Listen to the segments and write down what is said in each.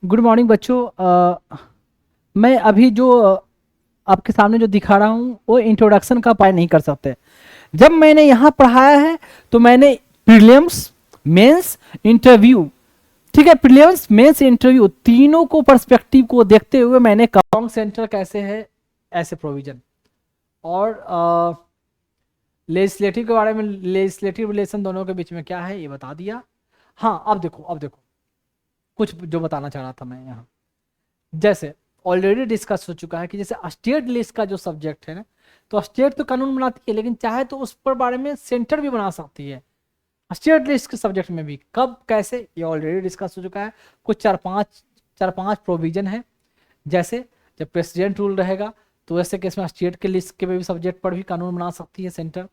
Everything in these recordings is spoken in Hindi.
गुड मॉर्निंग बच्चों। मैं अभी जो आपके सामने जो दिखा रहा हूँ वो इंट्रोडक्शन का पार्ट नहीं कर सकते। जब मैंने यहाँ पढ़ाया है तो मैंने प्रीलिम्स, मेंस, इंटरव्यू, ठीक है, प्रीलिम्स मेंस इंटरव्यू तीनों को पर्सपेक्टिव को देखते हुए मैंने कॉन्ग सेंटर कैसे है ऐसे प्रोविजन और लेजिस्लेटिव के बारे में, लेजिस्लेटिव रिलेशन दोनों के बीच में क्या है ये बता दिया। हाँ, अब देखो कुछ जो बताना चाह रहा था मैं यहाँ, जैसे ऑलरेडी डिस्कस हो चुका है कि जैसे स्टेट लिस्ट का जो सब्जेक्ट है ना, तो स्टेट तो कानून बनाती है लेकिन चाहे तो उस पर बारे में सेंटर भी बना सकती है स्टेट लिस्ट के सब्जेक्ट में भी। कब कैसे ये ऑलरेडी डिस्कस हो चुका है। कुछ चार पांच प्रोविजन है। जैसे जब प्रेसिडेंट रूल रहेगा तो ऐसे केस में स्टेट के लिस्ट के भी सब्जेक्ट पर भी कानून बना सकती है सेंटर।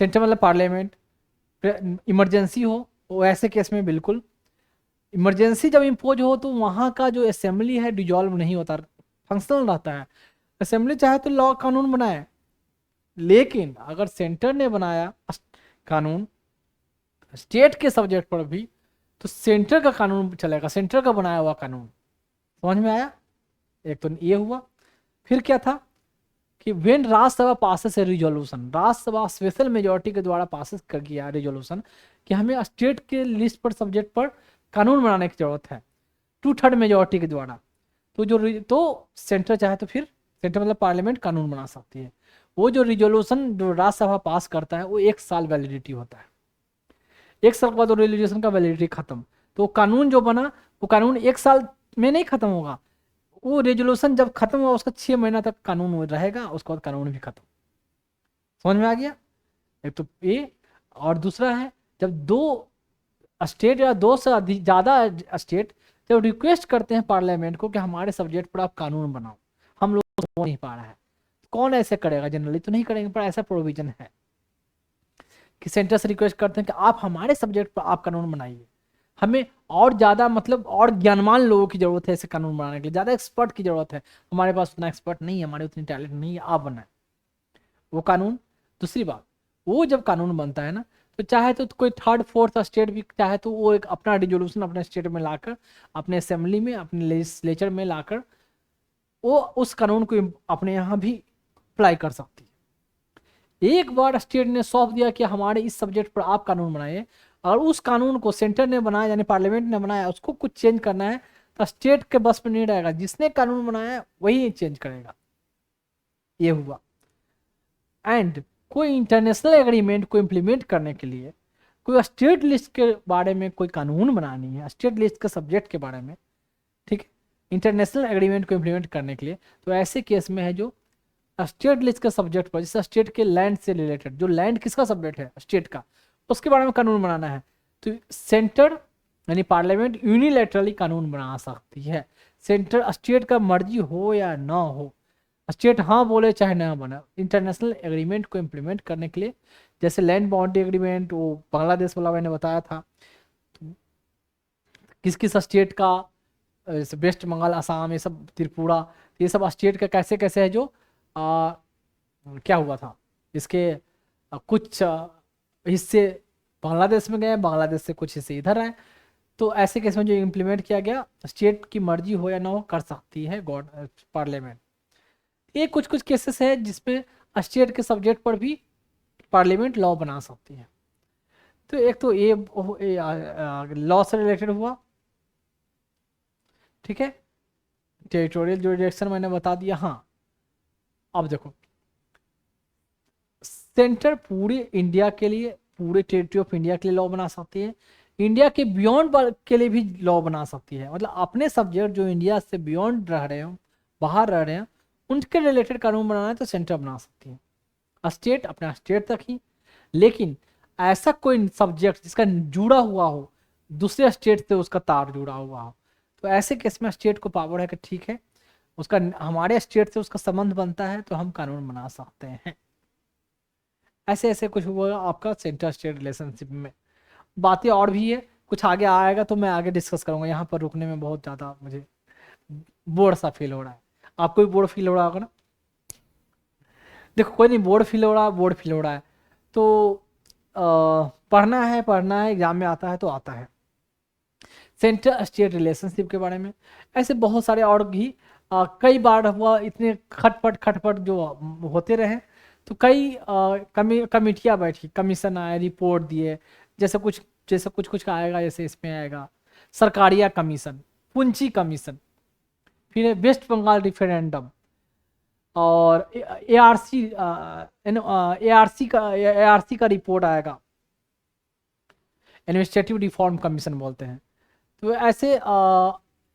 सेंटर मतलब पार्लियामेंट। इमरजेंसी हो वो ऐसे केस में बिल्कुल। इमरजेंसी जब इम्पोज हो तो वहाँ का जो असेंबली है डिजॉल्व नहीं होता, फंक्शनल रहता है। असेंबली चाहे तो लॉ कानून बनाए, लेकिन अगर सेंटर ने बनाया कानून स्टेट के सब्जेक्ट पर भी तो सेंटर का कानून चलेगा, सेंटर का बनाया हुआ कानून। समझ में आया। एक तो ये हुआ। फिर क्या था कि when Rajya Sabha passes A resolution, Rajya Sabha special majority के द्वारा पासेस कर किया रिजोल्यूशन कि हमें स्टेट के लिस्ट पर सब्जेक्ट पर कानून बनाने की जरूरत है 2/3 मेजोरिटी के द्वारा, तो सेंटर चाहे तो फिर सेंटर मतलब पार्लियामेंट कानून बना सकती है। वो जो रिजोल्यूशन जो राज्यसभा पास करता है वो 1 साल वैलिडिटी होता है। 1 साल के बाद वो रिजोल्यूशन का वैलिडिटी खत्म। तो कानून जो बना वो कानून 1 साल में नहीं खत्म होगा। वो रेजोल्यूशन जब खत्म हुआ उसका 6 महीना तक कानून वो रहेगा, उसके बाद कानून भी खत्म। समझ में आ गया। एक तो ये, और दूसरा है जब दो स्टेट या दो से अधिक ज्यादा स्टेट जब रिक्वेस्ट करते हैं पार्लियामेंट को कि हमारे सब्जेक्ट पर आप कानून बनाओ, हम लोग को हो नहीं पा रहा है, कौन ऐसे करेगा, जनरली तो नहीं करेंगे, पर ऐसा प्रोविजन है कि सेंटर से रिक्वेस्ट करते हैं कि आप हमारे सब्जेक्ट पर आप कानून बनाइए। हमें और ज़्यादा मतलब और ज्ञानवान लोगों की ज़रूरत है ऐसे कानून बनाने के लिए, ज़्यादा एक्सपर्ट की ज़रूरत है। हमारे पास उतना एक्सपर्ट नहीं है, हमारे उतनी टैलेंट नहीं है, आप बनाए वो कानून। दूसरी बात, वो जब कानून बनता है ना तो चाहे तो कोई थर्ड फोर्थ स्टेट भी चाहे तो वो एक अपना रिजोल्यूशन अपने स्टेट में लाकर, अपने असेंबली में, अपने लेजिस्लेचर में लाकर वो उस कानून को अपने यहाँ भी अप्लाई कर सकती है। एक बार स्टेट ने सौंप दिया कि हमारे इस सब्जेक्ट पर आप कानून बनाइए, और उस कानून को सेंटर ने बनाया यानी पार्लियामेंट ने बनाया, उसको कुछ चेंज करना है तो स्टेट के बस में नहीं रहेगा, जिसने कानून बनाया है वही चेंज करेगा। ये हुआ। एंड कोई इंटरनेशनल एग्रीमेंट को इम्प्लीमेंट करने के लिए कोई स्टेट लिस्ट के बारे में कोई कानून बनानी है, स्टेट लिस्ट के सब्जेक्ट के बारे में, ठीक है, इंटरनेशनल एग्रीमेंट को इम्प्लीमेंट करने के लिए, तो ऐसे केस में है जो स्टेट लिस्ट के सब्जेक्ट पर, जैसे स्टेट के लैंड से रिलेटेड, जो लैंड किसका सब्जेक्ट है स्टेट का, उसके बारे में कानून बनाना है तो सेंटर यानी पार्लियामेंट यूनिलेटरली कानून बना सकती है। सेंटर स्टेट का मर्जी हो या ना हो, स्टेट हाँ बोले चाहे ना बना, इंटरनेशनल एग्रीमेंट को इम्प्लीमेंट करने के लिए, जैसे लैंड बाउंड्री एग्रीमेंट वो बांग्लादेश वाला मैंने बताया था, किस किस स्टेट का, जैसे वेस्ट बंगाल, असम, ये सब त्रिपुरा, ये सब स्टेट का कैसे कैसे है जो आ, क्या हुआ था इसके कुछ हिस्से बांग्लादेश में गए, बांग्लादेश से कुछ हिस्से इधर आए। तो ऐसे केस में जो इम्प्लीमेंट किया गया, स्टेट की मर्जी हो या ना हो कर सकती है गॉड पार्लियामेंट। ये कुछ कुछ केसेस है जिसपे स्टेट के सब्जेक्ट पर भी पार्लियामेंट लॉ बना सकती है। तो एक तो ये लॉ से रिलेटेड हुआ, ठीक है। टेरिटोरियल जुरिडिक्शन मैंने बता दिया। हाँ, अब देखो, सेंटर पूरे इंडिया के लिए, पूरे टेरिटरी ऑफ इंडिया के लिए लॉ बना सकती है, इंडिया के बियॉन्ड के लिए भी लॉ बना सकती है। मतलब अपने सब्जेक्ट जो इंडिया से बियॉन्ड रह रहे हो, बाहर रह रहे हैं, उनके रिलेटेड कानून बनाना है तो सेंटर बना सकती है। स्टेट अपना स्टेट तक ही, लेकिन ऐसा कोई सब्जेक्ट जिसका जुड़ा हुआ हो दूसरे स्टेट से, उसका तार जुड़ा हुआ हो, तो ऐसे केस में स्टेट को पावर है कि ठीक है, उसका हमारे स्टेट से उसका संबंध बनता है तो हम कानून बना सकते हैं। ऐसे ऐसे कुछ हुआ आपका सेंटर स्टेट रिलेशनशिप में। बातें और भी है, कुछ आगे आएगा तो मैं आगे डिस्कस करूंगा। यहाँ पर रुकने में बहुत ज़्यादा मुझे बोर सा फील हो रहा है। आपको भी बोर फील हो रहा होगा ना। देखो कोई नहीं, बोर फील हो रहा है, बोर फील हो रहा है तो पढ़ना है, पढ़ना है, एग्जाम में आता है तो आता है। सेंटर स्टेट रिलेशनशिप के बारे में, ऐसे बहुत सारे और भी कई बार हुआ, इतने खटपट खटपट जो होते रहे, तो कई कमिटियाँ बैठी, कमीशन आए, रिपोर्ट दिए, जैसे कुछ का आएगा, जैसे इसमें आएगा सरकारिया कमीशन, पुंची कमीशन, फिर है वेस्ट बंगाल रिफरेंडम, और एआरसी का रिपोर्ट आएगा, एडमिनिस्ट्रेटिव रिफॉर्म कमीशन बोलते हैं। तो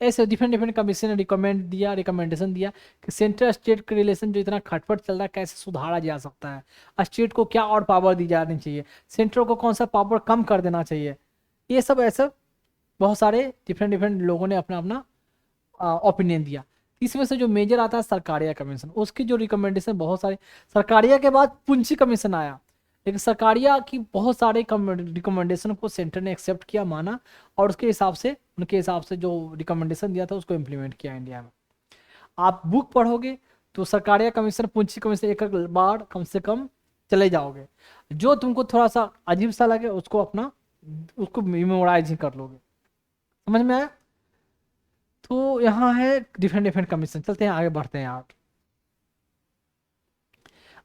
ऐसे डिफरेंट डिफरेंट कमीशन ने रिकमेंडेशन दिया कि सेंट्रल स्टेट के रिलेशन जो इतना खटपट चल रहा है कैसे सुधारा जा सकता है, स्टेट को क्या और पावर दी जानी चाहिए, सेंट्रल को कौन सा पावर कम कर देना चाहिए, ये सब ऐसे बहुत सारे डिफरेंट डिफरेंट लोगों ने अपना अपना ओपिनियन दिया। इसमें से जो मेजर आता है सरकारिया कमीशन, उसकी जो रिकमेंडेशन बहुत सारे, सरकारिया के बाद पुंची कमीशन आया, लेकिन सरकारिया की बहुत सारे रिकमेंडेशन को सेंटर ने एक्सेप्ट किया, माना, और उसके हिसाब से उनके हिसाब से जो रिकमेंडेशन दिया था उसको इम्प्लीमेंट किया इंडिया में। आप बुक पढ़ोगे तो सरकारिया कमीशन, पुंची कमीशन एक बार कम से कम चले जाओगे, जो तुमको थोड़ा सा अजीब सा लगे उसको मेमोराइज ही कर लोगे। समझ में आया? तो यहाँ है डिफरेंट डिफरेंट कमीशन। चलते हैं आगे, बढ़ते हैं यार।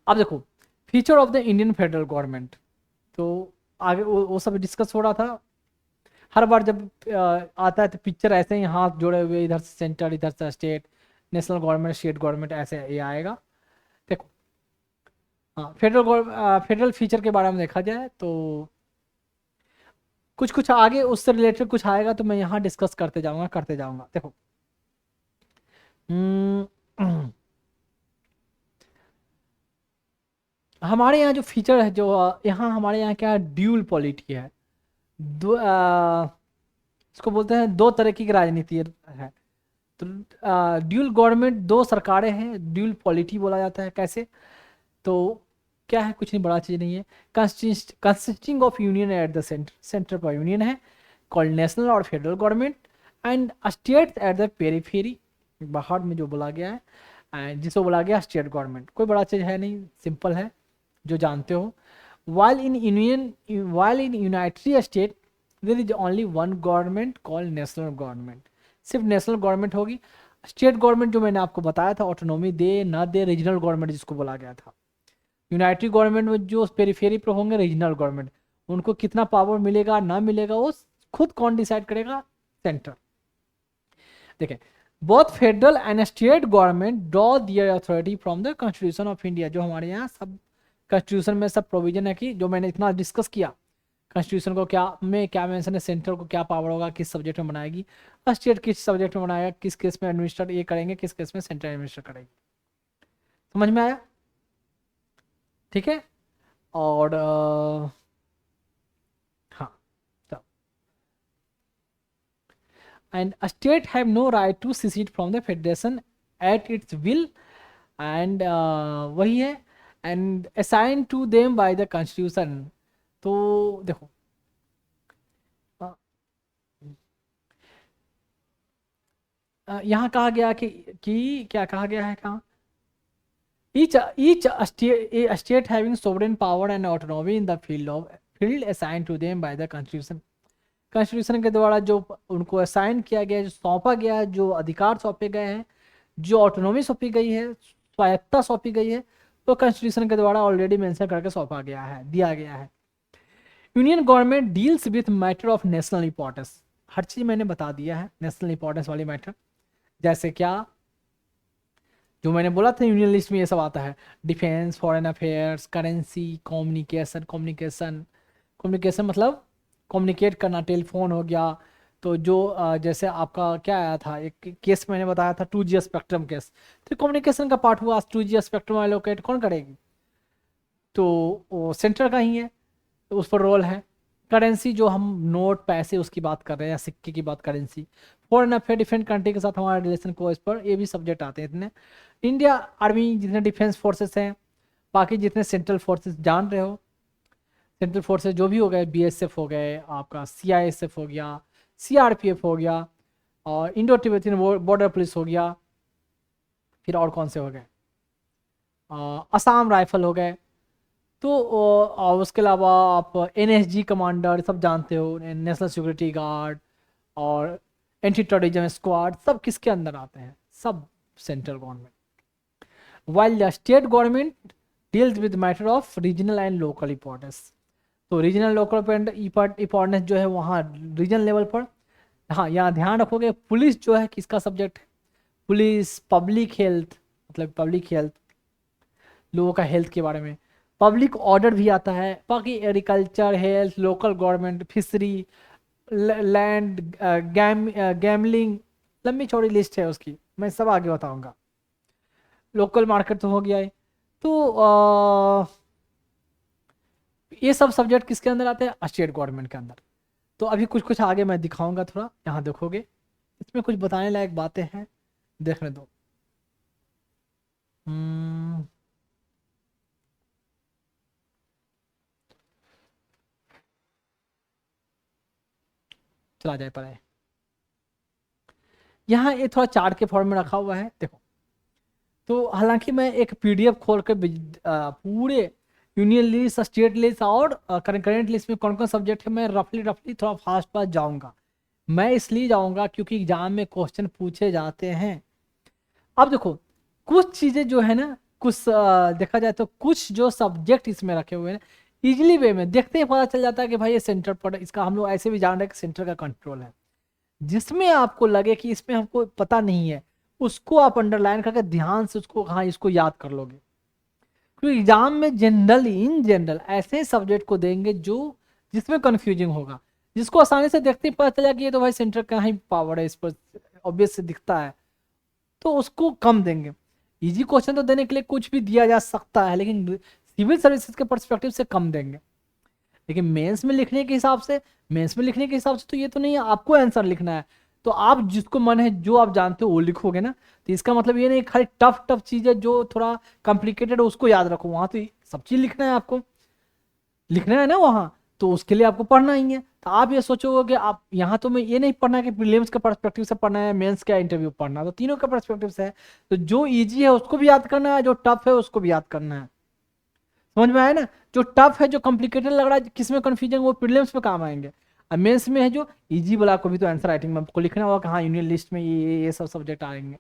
अब देखो feature of the Indian federal government, तो आगे वो सब डिस्कस हो रहा था। हर बार जब आता है तो पिक्चर ऐसे ही हाथ जोड़े हुए, इधर से सेंटर, इधर से state, national government, state government, ऐसे ये आएगा। देखो हाँ, फेडरल फीचर के बारे में देखा जाए तो कुछ कुछ आगे उससे रिलेटेड कुछ आएगा, तो मैं यहाँ डिस्कस करते जाऊंगा। देखो हमारे यहाँ जो फीचर है, जो यहाँ हमारे यहाँ क्या ड्यूल पॉलिटी है, इसको बोलते हैं दो तरह की राजनीति है। तो ड्यूल गवर्नमेंट, दो सरकारें हैं, ड्यूल पॉलिटी बोला जाता है। कैसे? तो क्या है, कुछ नहीं, बड़ा चीज़ नहीं है। Consisting of union at the centre, centre पर यूनियन है कॉल्ड नेशनल और federal government, and state at the periphery, बाहर में जो बोला गया है, एंड जिसको बोला गया स्टेट गवर्नमेंट। कोई बड़ा चीज़ है नहीं, सिंपल है, जो जानते हो। while in United State there is only one government called national government, सिर्फ नेशनल गवर्नमेंट होगी। स्टेट गवर्नमेंट जो मैंने आपको बताया था, ऑटोनॉमी दे ना दे, रीजनल गवर्नमेंट जिसको बोला गया था। यूनाइटेड गवर्नमेंट में जो पेरीफेरी पर होंगे रीजनल गवर्नमेंट, उनको कितना पावर मिलेगा ना मिलेगा वो खुद कौन डिसाइड करेगा? सेंटर। देखें, both federal and state government draw their authority from the constitution of India. जो हमारे यहाँ सब कॉन्स्टिट्यूशन में सब प्रोविजन है कि जो मैंने इतना डिस्कस किया, कॉन्स्टिट्यूशन को क्या मेंशन है, सेंटर को क्या पावर होगा, किस सब्जेक्ट में बनाएगी, स्टेट किस सब्जेक्ट में बनाएगा, किस केस में एडमिनिस्टर ये करेंगे, किस केस में सेंटर एडमिनिस्टर करेगी। समझ में आया? ठीक है। और हाँ, तो and state have no right to secede from the federation at its will, and वही है, and assign to them by the constitution. तो देखो यहाँ कहा गया कि क्या कहा गया है, कहाँ each state having sovereign power and autonomy in the field assigned to them by the constitution। Constitution के द्वारा जो उनको असाइन किया गया है, जो सौंपा गया है, जो अधिकार सौंपे गए हैं, जो ऑटोनॉमी सौंपी गई है, स्वायत्ता सौंपी गई है, तो कॉन्स्टिट्यूशन के द्वारा ऑलरेडी मेंशन करके सौंपा गया है, दिया गया है। Union government deals with matter of national importance. हर चीज़ मैंने बता दिया है, नेशनल इंपॉर्टेंस वाली मैटर, जैसे क्या जो मैंने बोला था यूनियन लिस्ट में ये सब आता है, defence, foreign affairs, currency, communication मतलब कम्युनिकेट करना, टेलीफोन हो गया। तो जो जैसे आपका क्या आया था, एक केस मैंने बताया था 2G स्पेक्ट्रम केस, तो कम्युनिकेशन का पार्ट हुआ। 2G स्पेक्ट्रम एलोकेट कौन करेगी? तो वो सेंटर का ही है, तो उस पर रोल है। करेंसी जो हम नोट पैसे उसकी बात कर रहे हैं, या सिक्के की बात, currency. Foreign affair, different country के साथ हमारा रिलेशन को, इस पर ये भी सब्जेक्ट आते हैं इतने। इंडिया आर्मी, जितने डिफेंस फोर्सेस हैं, बाकी जितने सेंट्रल फोर्सेस जान रहे हो, सेंट्रल फोर्सेस जो भी हो गए, BSF हो गए, आपका CISF हो गया, CRPF हो गया, और इंडो तिब्बतियन बॉर्डर पुलिस हो गया, फिर और कौन से हो गए, असम राइफल हो गए। तो और उसके अलावा आप NSG कमांडर सब जानते हो, नेशनल सिक्योरिटी गार्ड, और एंटी टेररिज्म स्क्वाड सब किसके अंदर आते हैं, सब central government. while the state government deals with matter of regional and local importance। तो रीजनल लोकल इंपॉर्टेंस जो है वहाँ रीजनल लेवल पर। हाँ, यहाँ ध्यान रखोगे पुलिस जो है किसका सब्जेक्ट है, पुलिस पब्लिक हेल्थ, मतलब पब्लिक हेल्थ लोगों का हेल्थ के बारे में। पब्लिक ऑर्डर भी आता है, बाकी agriculture, health, local government, fishery, land, gambling, लंबी चौड़ी लिस्ट है उसकी, मैं सब आगे बताऊंगा। लोकल मार्केट तो हो गया है। तो ये सब सब्जेक्ट किसके अंदर आते हैं, स्टेट गवर्नमेंट के अंदर। तो अभी कुछ कुछ आगे मैं दिखाऊंगा, थोड़ा यहाँ देखोगे इसमें कुछ बताने लायक बातें हैं, देखने दो। चला जाए पर यहाँ ये थोड़ा चार्ट के फॉर्म में रखा हुआ है, देखो। तो हालांकि मैं एक पीडीएफ खोल कर पूरे यूनियन लिस्ट, स्टेट लिस्ट और करंट लिस्ट में कौन कौन सब्जेक्ट है मैं रफली थोड़ा फास्ट फास्ट जाऊंगा। मैं इसलिए जाऊंगा क्योंकि एग्जाम में क्वेश्चन पूछे जाते हैं। अब देखो कुछ चीजें जो है ना, कुछ देखा जाए तो कुछ जो सब्जेक्ट इसमें रखे हुए हैं इजिली वे में देखते ही पता चल जाता है कि भाई ये सेंटर पर, इसका हम लोग ऐसे भी जान रहे हैं कि सेंटर का कंट्रोल है। जिसमें आपको लगे कि इसमें हमको पता नहीं है, उसको आप अंडरलाइन करके ध्यान से उसको, हाँ, इसको याद कर लोगे। क्योंकि एग्जाम में जनरली इन जनरल ऐसे सब्जेक्ट को देंगे जो जिसमें कंफ्यूजिंग होगा, जिसको आसानी से देखते ही पता चला कि ये तो भाई सेंटर का ही पावर है, इस पर ऑब्वियस से दिखता है, तो उसको कम देंगे। इजी क्वेश्चन तो देने के लिए कुछ भी दिया जा सकता है, लेकिन सिविल सर्विसेज के पर्सपेक्टिव से कम देंगे। लेकिन मेंस में लिखने के हिसाब से, तो ये तो नहीं है आपको आंसर लिखना है, तो आप जिसको मन है जो आप जानते हो वो लिखोगे ना। तो इसका मतलब ये नहीं खाली टफ टफ चीजें जो थोड़ा कॉम्प्लिकेटेड है उसको याद रखो, वहां तो सब चीज लिखना है, आपको लिखना है ना वहां, तो उसके लिए आपको पढ़ना ही है। तो आप ये सोचोगे कि आप यहाँ तो मैं ये नहीं पढ़ना कि प्रीलिम्स के पर्सपेक्टिव से पढ़ना है, मेंस का इंटरव्यू पढ़ना, तो तीनों के पर्सपेक्टिव से है। तो जो इजी है उसको भी याद करना है, जो टफ है उसको भी याद करना है। समझ में आया ना, जो टफ है, जो कॉम्प्लिकेटेड लग रहा है, किसमें कंफ्यूजन, वो प्रीलिम्स में काम आएंगे। और मेंस में है जो इजी वाला को भी तो आंसर राइटिंग में आपको लिखना होगा कि हाँ यूनियन लिस्ट में ये सब सब्जेक्ट आएंगे।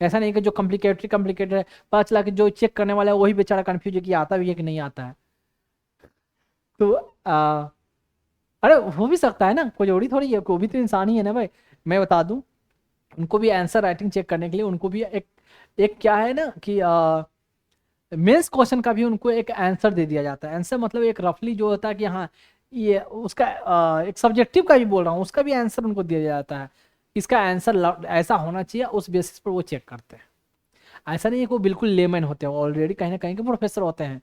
ऐसा नहीं कि जो कॉम्प्लिकेटेड है पता चला कि जो चेक करने वाला है वही बेचारा कंफ्यूज है कि आता भी है कि नहीं आता है। तो अरे हो भी सकता है ना, कोई जोड़ी थोड़ी है, कोई भी तो इंसान ही है ना भाई। मैं बता दूं, उनको भी आंसर राइटिंग चेक करने के लिए उनको भी एक एक क्या है ना कि मेंस क्वेश्चन का भी उनको एक आंसर दे दिया जाता है। आंसर मतलब एक रफली जो होता है कि हाँ ये उसका एक सब्जेक्टिव का भी बोल रहा हूँ, उसका भी आंसर उनको दिया जाता है। इसका आंसर ऐसा होना चाहिए, उस बेसिस पर वो चेक करते हैं। ऐसा नहीं है कि वो बिल्कुल लेमैन होते हैं, ऑलरेडी कहीं ना कहीं के प्रोफेसर होते हैं।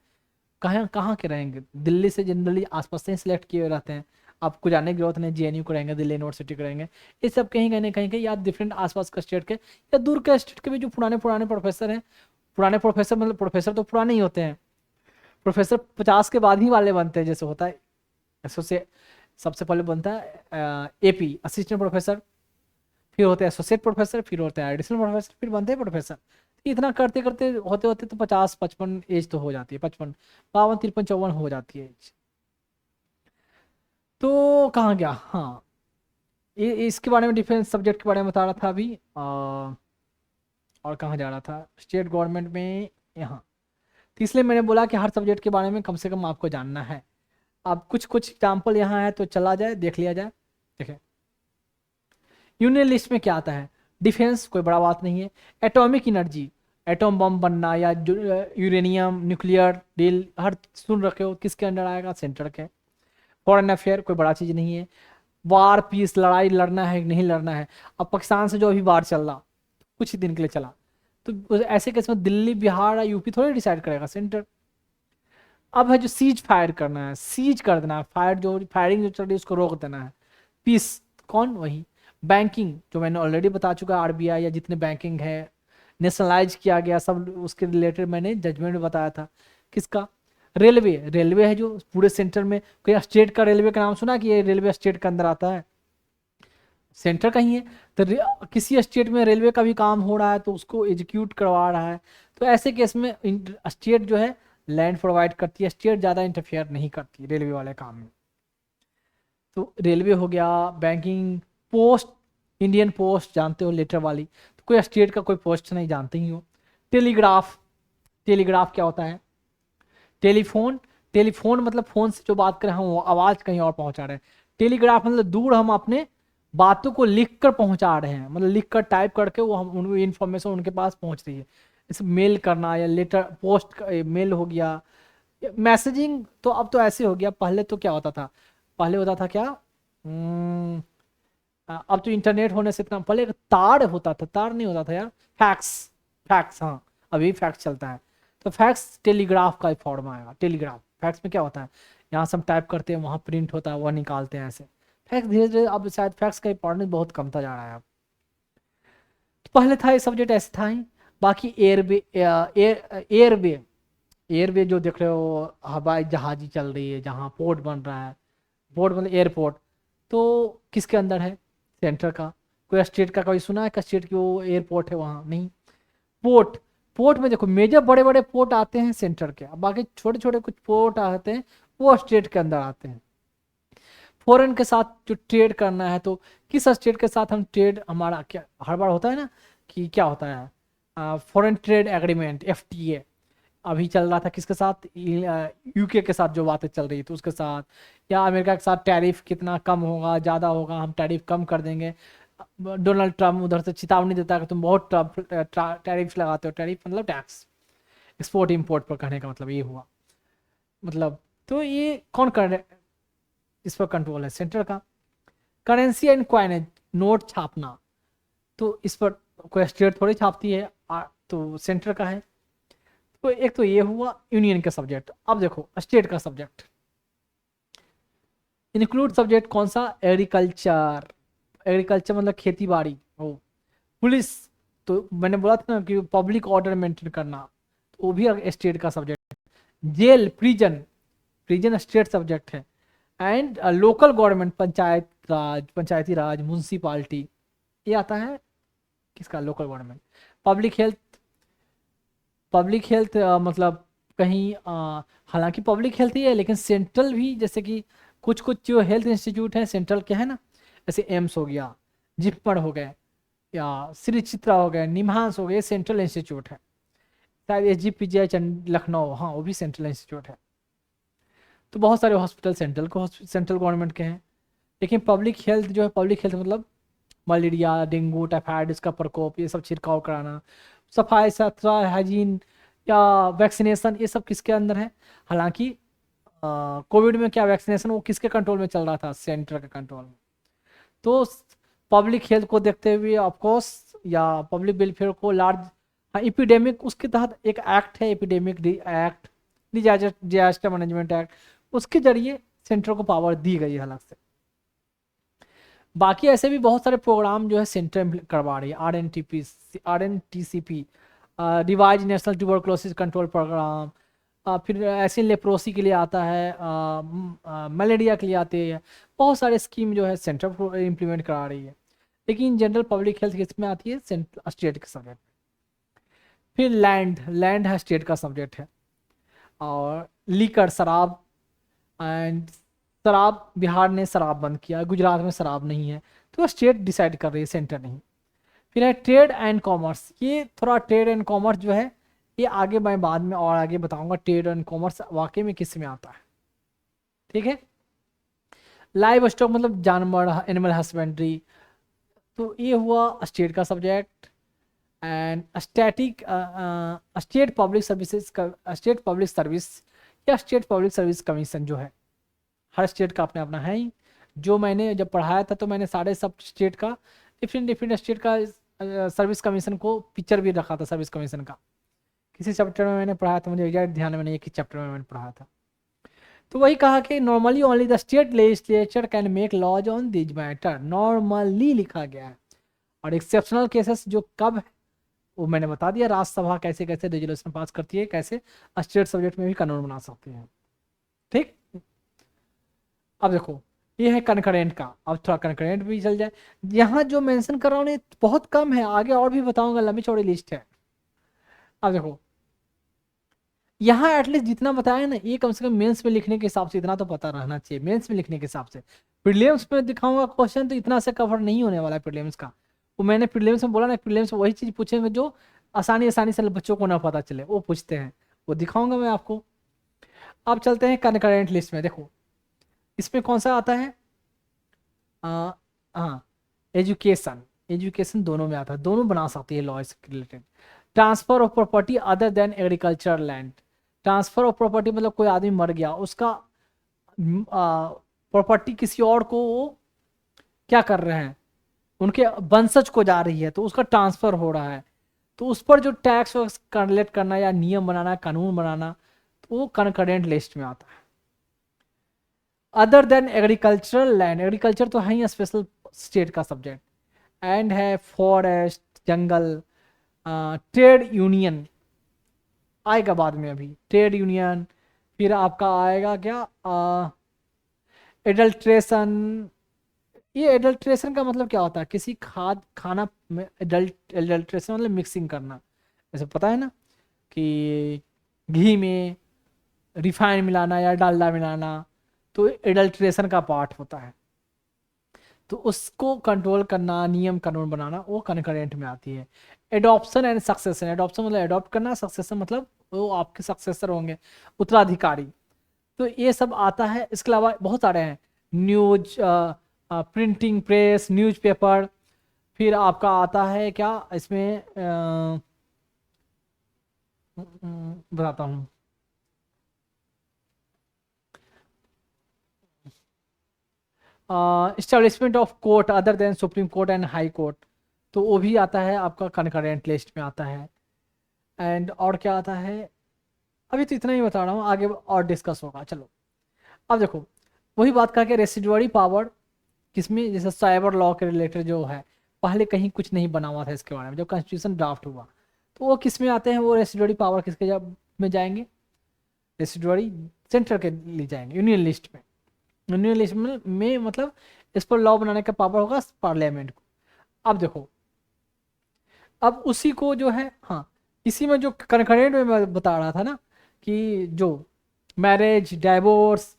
कहाँ कहाँ के रहेंगे, दिल्ली से जनरली आसपास से सिलेक्ट किए हुए रहते हैं। आपको जाने की जरूरत नहीं, जेएनयू को रहेंगे, दिल्ली यूनिवर्सिटी को रहेंगे, ये सब कहीं ना कहीं के या डिफरेंट आसपास के स्टेट के या दूर के स्टेट के भी जो पुराने पुराने प्रोफेसर हैं। पुराने प्रोफेसर मतलब प्रोफेसर तो पुराने ही होते हैं, प्रोफेसर 50 के बाद ही वाले बनते हैं, जैसे होता है एसोसिएट, सबसे पहले बनता है एपी असिस्टेंट प्रोफेसर, फिर होते हैं एसोसिएट प्रोफेसर, फिर होते हैं एडिशनल प्रोफेसर, फिर बनते हैं प्रोफेसर। इतना करते करते होते होते तो 50-55 एज तो हो जाती है, 55 52 53 54 हो जाती है एज। तो कहाँ गया, हाँ ये इसके बारे में, डिफेंस सब्जेक्ट के बारे में बता रहा था अभी। और कहाँ जा रहा था, स्टेट गवर्नमेंट में यहाँ। तो इसलिए मैंने बोला कि हर सब्जेक्ट के बारे में कम से कम आपको जानना है। अब कुछ कुछ एग्जाम्पल यहाँ है तो चला जाए, देख लिया जाए। देखें यूनियन लिस्ट में क्या आता है, डिफेंस कोई बड़ा बात नहीं है, एटॉमिक एनर्जी, एटॉम बम बनना या यूरेनियम न्यूक्लियर डील, हर सुन रखे हो किसके अंडर आएगा, सेंटर के। फॉरेन अफेयर कोई बड़ा चीज़ नहीं है। वार पीस, लड़ाई लड़ना है नहीं लड़ना है, अब पाकिस्तान से जो अभी वार चल रहा कुछ ही दिन के लिए चला, तो ऐसे केस में दिल्ली बिहार या यूपी थोड़ी डिसाइड करेगा, सेंटर। अब है जो सीज फायर करना है, सीज कर देना है, फायर जो फायरिंग जो चल रही है उसको रोक देना है, पीस कौन, वही। बैंकिंग जो मैंने ऑलरेडी बता चुका, आरबीआई या जितने बैंकिंग है नेशनलाइज किया गया सब, उसके रिलेटेड मैंने जजमेंट में बताया था। किसका, रेलवे, रेलवे है जो पूरे सेंटर में, कोई स्टेट का रेलवे का नाम सुना कि ये रेलवे स्टेट के अंदर आता है, सेंटर का ही है। तो किसी स्टेट में रेलवे का भी काम हो रहा है तो उसको एग्जीक्यूट करवा रहा है, तो ऐसे केस में स्टेट जो है लैंड प्रोवाइड करती है, स्टेट ज़्यादा इंटरफेयर नहीं करती रेलवे वाले काम में। तो रेलवे हो गया, बैंकिंग, पोस्ट, इंडियन पोस्ट जानते हो लेटर वाली, तो कोई स्टेट का कोई पोस्ट नहीं जानते ही हो। टेलीग्राफ, टेलीग्राफ क्या होता है? टेलीफोन, टेलीफोन मतलब फोन से जो बात करें हम वो आवाज कहीं और पहुंचा रहे हैं। टेलीग्राफ मतलब दूर हम अपने बातों को लिख कर पहुंचा रहे हैं, मतलब लिख कर टाइप करके वो हम उन इन्फॉर्मेशन उनके पास पहुंच रही है। जैसे मेल करना या लेटर पोस्ट, मेल हो गया, मैसेजिंग तो अब तो ऐसे हो गया। पहले तो क्या होता था, पहले होता था क्या, अब तो इंटरनेट होने से इतना, पहले एक तार होता था, तार नहीं होता था यार, फैक्स, फैक्स, हाँ अभी फैक्स चलता है। तो फैक्स टेलीग्राफ का फॉर्म आएगा। टेलीग्राफ, फैक्स में क्या होता है, यहाँ से हम टाइप करते हैं, वहाँ प्रिंट होता है, वह निकालते हैं ऐसे। फैक्स धीरे धीरे अब शायद फैक्स का इंपॉर्टेंस बहुत कमता जा रहा है अब। तो पहले था ये सब्जेक्ट ऐसे था ही। बाकी एयरवे, एयरवे, एयरवे जो देख रहे हो, हवाई जहाजी चल रही है, जहाँ पोर्ट बन रहा है, पोर्ट मतलब एयरपोर्ट, तो किसके अंदर है? सेंटर का। कोई स्टेट का कोई सुना है कि स्टेट की वो एयरपोर्ट है वहाँ? नहीं। पोर्ट, पोर्ट में देखो मेजर बड़े बड़े पोर्ट आते हैं सेंटर के, अब बाकी छोटे छोटे कुछ पोर्ट आते हैं वो स्टेट के अंदर आते हैं। फॉरेन के साथ जो ट्रेड करना है, तो किस स्टेट के साथ हम ट्रेड, हमारा क्या हर बार होता है ना कि क्या होता है, फॉरेन ट्रेड एग्रीमेंट, एफटीए। अभी चल रहा था किसके साथ, यूके के साथ जो बातें चल रही थी उसके साथ, या अमेरिका के साथ टैरिफ कितना कम होगा, ज़्यादा होगा, हम टैरिफ कम कर देंगे। डोनाल्ड ट्रम्प उधर से चेतावनी देता है कि तुम बहुत टैरिफ लगाते हो, टैरिफ मतलब टैक्स, एक्सपोर्ट इंपोर्ट पर, कहने का मतलब ये हुआ। मतलब तो ये कौन कर रहे, इस पर कंट्रोल है सेंटर का। करेंसी एंड क्वाइनेज, नोट छापना, तो इस पर कोई स्टेट थोड़ी छापती है, तो सेंटर का है। तो एक तो ये हुआ यूनियन का सब्जेक्ट। अब देखो स्टेट का सब्जेक्ट, इंक्लूड सब्जेक्ट कौन सा, एग्रीकल्चर, एग्रीकल्चर मतलब खेती बाड़ी हो। पुलिस, तो मैंने बोला था ना कि पब्लिक ऑर्डर मेंटेन करना, तो वो भी स्टेट का सब्जेक्ट। जेल, प्रिजन, प्रिजन स्टेट सब्जेक्ट है। And local government, panchayat raj, panchayati raj, municipality, ये आता है किसका, local government. Public health, public health मतलब कहीं हालांकि पब्लिक हेल्थ ही है लेकिन सेंट्रल भी, जैसे कि कुछ कुछ जो हेल्थ इंस्टीट्यूट है सेंट्रल के है ना, जैसे एम्स हो गया, जिपमर हो गए, या श्री चित्रा हो गए, निम्हांस हो गए, ये सेंट्रल इंस्टीट्यूट है। शायद एस जी पी जी आई लखनऊ, हाँ वो भी सेंट्रल इंस्टीट्यूट है। तो बहुत सारे हॉस्पिटल सेंट्रल को, सेंट्रल गवर्नमेंट के हैं। लेकिन पब्लिक हेल्थ जो है, पब्लिक हेल्थ मतलब मलेरिया, डेंगू, टाइफाइड, इसका प्रकोप, ये सब छिड़काव कराना, सफाई सुथरा, हाइजीन या वैक्सीनेशन, ये सब किसके अंदर है? हालांकि कोविड में क्या वैक्सीनेशन वो किसके कंट्रोल में चल रहा था? सेंटर के कंट्रोल में। तो पब्लिक हेल्थ को देखते हुए ऑफकोर्स, या पब्लिक वेलफेयर को लार्ज, हाँ एपिडेमिक, उसके तहत एक एक्ट है epidemic act, disaster management act, उसके जरिए सेंटर को पावर दी गई है अलग से। बाकी ऐसे भी बहुत सारे प्रोग्राम जो है सेंटर करवा रही है, RNTCP, revise national tuberculosis control programme, फिर ऐसे लेप्रोसी के लिए आता है, मलेरिया के लिए आते हैं, बहुत सारे स्कीम जो है सेंटर इम्प्लीमेंट करा रही है। लेकिन जनरल पब्लिक हेल्थ किसमें आती है? सेंट्रल स्टेट के सब्जेक्ट। फिर लैंड, लैंड है स्टेट का सब्जेक्ट है। और लीकर, शराब, एंड शराब, बिहार ने शराब बंद किया, गुजरात में शराब नहीं है, तो स्टेट डिसाइड कर रही है, सेंटर नहीं। फिर है ट्रेड एंड कॉमर्स, ये थोड़ा ट्रेड एंड कॉमर्स जो है ये आगे मैं बाद में और आगे बताऊंगा, ट्रेड एंड कॉमर्स वाकई में किस में आता है, ठीक है। लाइव स्टॉक मतलब जानवर, एनिमल हस्बेंड्री, तो ये हुआ स्टेट का subject. And static, state public services का, स्टेट पब्लिक सर्विस या स्टेट पब्लिक सर्विस कमीशन जो है, हर स्टेट का अपना अपना है ही। जो मैंने जब पढ़ाया था तो मैंने सारे सब स्टेट का, डिफरेंट डिफरेंट स्टेट का सर्विस कमीशन को पिक्चर भी रखा था, सर्विस कमीशन का किसी चैप्टर में मैंने पढ़ाया था, मुझे एग्जैक्ट ध्यान में नहीं है कि चैप्टर में मैंने पढ़ाया था। तो वही कहा कि normally only the state legislature can make laws on this matter, normally लिखा गया है। और एक्सेप्शनल केसेस जो कब है वो मैंने बता दिया, राज्यसभा कैसे कैसे रेजोल्यूशन पास करती है, कैसे स्टेट सब्जेक्ट में भी कानून बना सकते हैं, ठीक। अब देखो ये है कनकरेंट का, अब थोड़ा कनकरेंट भी चल जाए। यहाँ जो मेंशन कर रहा हूँ बहुत कम है, आगे और भी बताऊंगा, लंबी चौड़ी लिस्ट है। अब देखो यहाँ एटलीस्ट जितना बताया ना, ये कम से कम मेंस में लिखने के हिसाब से इतना तो पता रहना चाहिए, मेंस में लिखने के हिसाब से। प्रीलिम्स में दिखाऊंगा क्वेश्चन तो इतना से कवर नहीं होने वाला है प्रीलिम्स का। वो मैंने प्रीलिम्स में बोला ना, प्रीलिम्स में वही चीज पूछेंगे जो आसानी आसानी से बच्चों को ना पता चले, वो पूछते हैं, वो दिखाऊंगा मैं आपको। अब चलते हैं कनकरेंट लिस्ट में। देखो इसमें कौन सा आता है, आ, हाँ, एजुकेशन, एजुकेशन दोनों में आता है, दोनों बना सकती है लॉ से related. Transfer of property other than agriculture land, transfer of property मतलब कोई आदमी मर गया, उसका प्रॉपर्टी किसी और को वो क्या कर रहे हैं, उनके वंशज को जा रही है, तो उसका ट्रांसफर हो रहा है, तो उस पर जो टैक्स कलेक्ट करना या नियम बनाना, कानून बनाना, तो वो कनकरेंट लिस्ट में आता है। Other than agricultural land, agriculture तो है ही स्पेशल स्टेट का सब्जेक्ट, एंड है फॉरेस्ट, जंगल, ट्रेड यूनियन आएगा बाद में, अभी ट्रेड यूनियन, फिर आपका आएगा क्या, एडल्ट्रेशन। ये एडल्ट्रेशन का मतलब क्या होता है, किसी खाना में एडल्ट्रेशन मतलब मिक्सिंग करना, जैसे पता है ना कि घी में रिफाइन मिलाना या डालडा मिलाना, तो एडल्ट्रेशन का पार्ट होता है, तो उसको कंट्रोल करना, नियम कानून बनाना, वो कनकरेंट में आती है। एडॉप्शन एंड सक्सेशन, एडॉप्शन मतलब एडॉप्ट करना, सक्सेशन मतलब वो आपके सक्सेसर होंगे, उत्तराधिकारी, तो ये सब आता है। इसके अलावा बहुत सारे हैं, न्यूज, प्रिंटिंग प्रेस, न्यूज़पेपर, फिर आपका आता है क्या इसमें, बताता हूँ, establishment of court other than supreme court and high court, तो वो भी आता है आपका कनकरेंट लिस्ट में आता है। एंड और क्या आता है, अभी तो इतना ही बता रहा हूँ, आगे और डिस्कस होगा। चलो अब देखो, वही बात करके रेसिडुअरी पावर किसमें, जैसे साइबर लॉ के रिलेटेड जो है, पहले कहीं कुछ नहीं बना हुआ था इसके बारे में, जब कॉन्स्टिट्यूशन ड्राफ्ट हुआ, तो वो किस में आते हैं, वो रेसिडुअरी पावर किसके में जाएंगे, रेसिडुअरी सेंटर के लिए जाएंगे, यूनियन लिस्ट में। यूनियन लिस्ट में मतलब इस पर लॉ बनाने का पावर होगा पार्लियामेंट को। अब देखो, अब उसी को जो है, हाँ, इसी में जो कनकरेंट में मैं बता रहा था ना, कि जो marriage, divorce,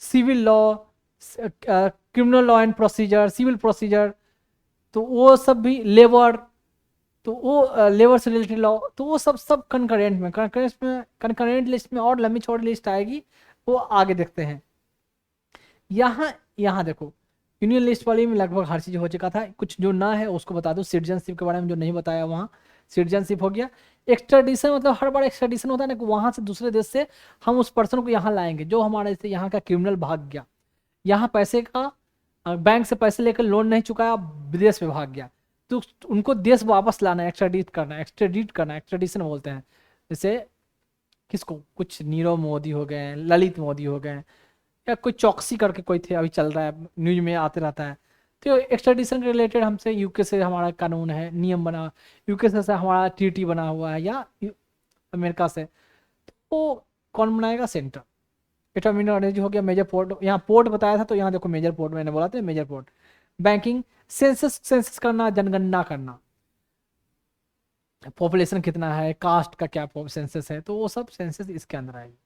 civil law, criminal law and procedure, civil procedure, तो वो सब भी, लेबर, तो वो लेबर से रिलेटेड लॉ, तो वो सब सब कनकरेंट में, कनकरेंट लिस्ट में और लंबी चौड़ी लिस्ट आएगी, वो आगे देखते हैं। यहाँ यहाँ देखो, यूनियन लिस्ट वाली में लगभग हर चीज़ हो चुका था, कुछ जो ना है उसको बता दो, सिटीजनशिप के बारे में जो नहीं बताया वहाँ, सिटीजनशिप हो गया। एक्स्ट्राडिशन मतलब हर बार एक्स्ट्राडिशन होता है ना, कि वहाँ से दूसरे देश से हम उस पर्सन को यहाँ लाएंगे, जो हमारे से यहाँ का क्रिमिनल भाग गया, यहाँ पैसे का बैंक से पैसे लेकर लोन नहीं चुकाया, विदेश में भाग गया, तो उनको देश वापस लाना, एक्स्ट्राडिट करना, एक्स्ट्राडिट करना, एक्स्ट्राडिशन बोलते हैं। जैसे किसको, कुछ नीरव मोदी हो गए, ललित मोदी हो गए, या कोई चौकसी करके कोई थे, अभी चल रहा है, न्यूज में आते रहता है, तो एक्स्ट्राडिशन के रिलेटेड हमसे यूके से हमारा कानून है, नियम बना, यूके से हमारा ट्रीटी बना हुआ है, या अमेरिका से, तो कौन बनाएगा, सेंटर। एटॉमिक एनर्जी हो गया, मेजर पोर्ट, यहाँ पोर्ट बताया था, तो यहाँ देखो मेजर पोर्ट मैंने बोला था, major port. Banking, census, census करना, जनगणना करना, पॉपुलेशन कितना है, कास्ट का क्या सेंसस है, तो वो सब सेंसस इसके अंदर आएगी।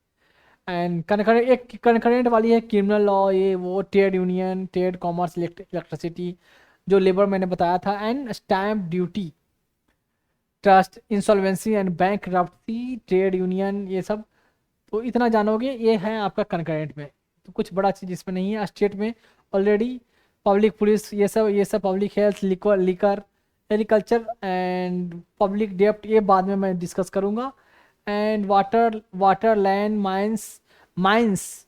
एंड कनकरेंट, एक कनकरेंट वाली है क्रिमिनल लॉ, ये वो, trade union, trade, commerce, electricity, जो लेबर मैंने बताया था, and stamp duty, trust, insolvency and bank, trade union, ये सब, तो इतना जानोगे, ये है आपका कनकरेंट में। तो कुछ बड़ा चीज़ इसमें नहीं है। स्टेट में ऑलरेडी पब्लिक पुलिस, ये सब public health, liquor, agriculture and public डेप्ट, ये बाद में मैं डिस्कस करूँगा। एंड वाटर लैंड, माइंस,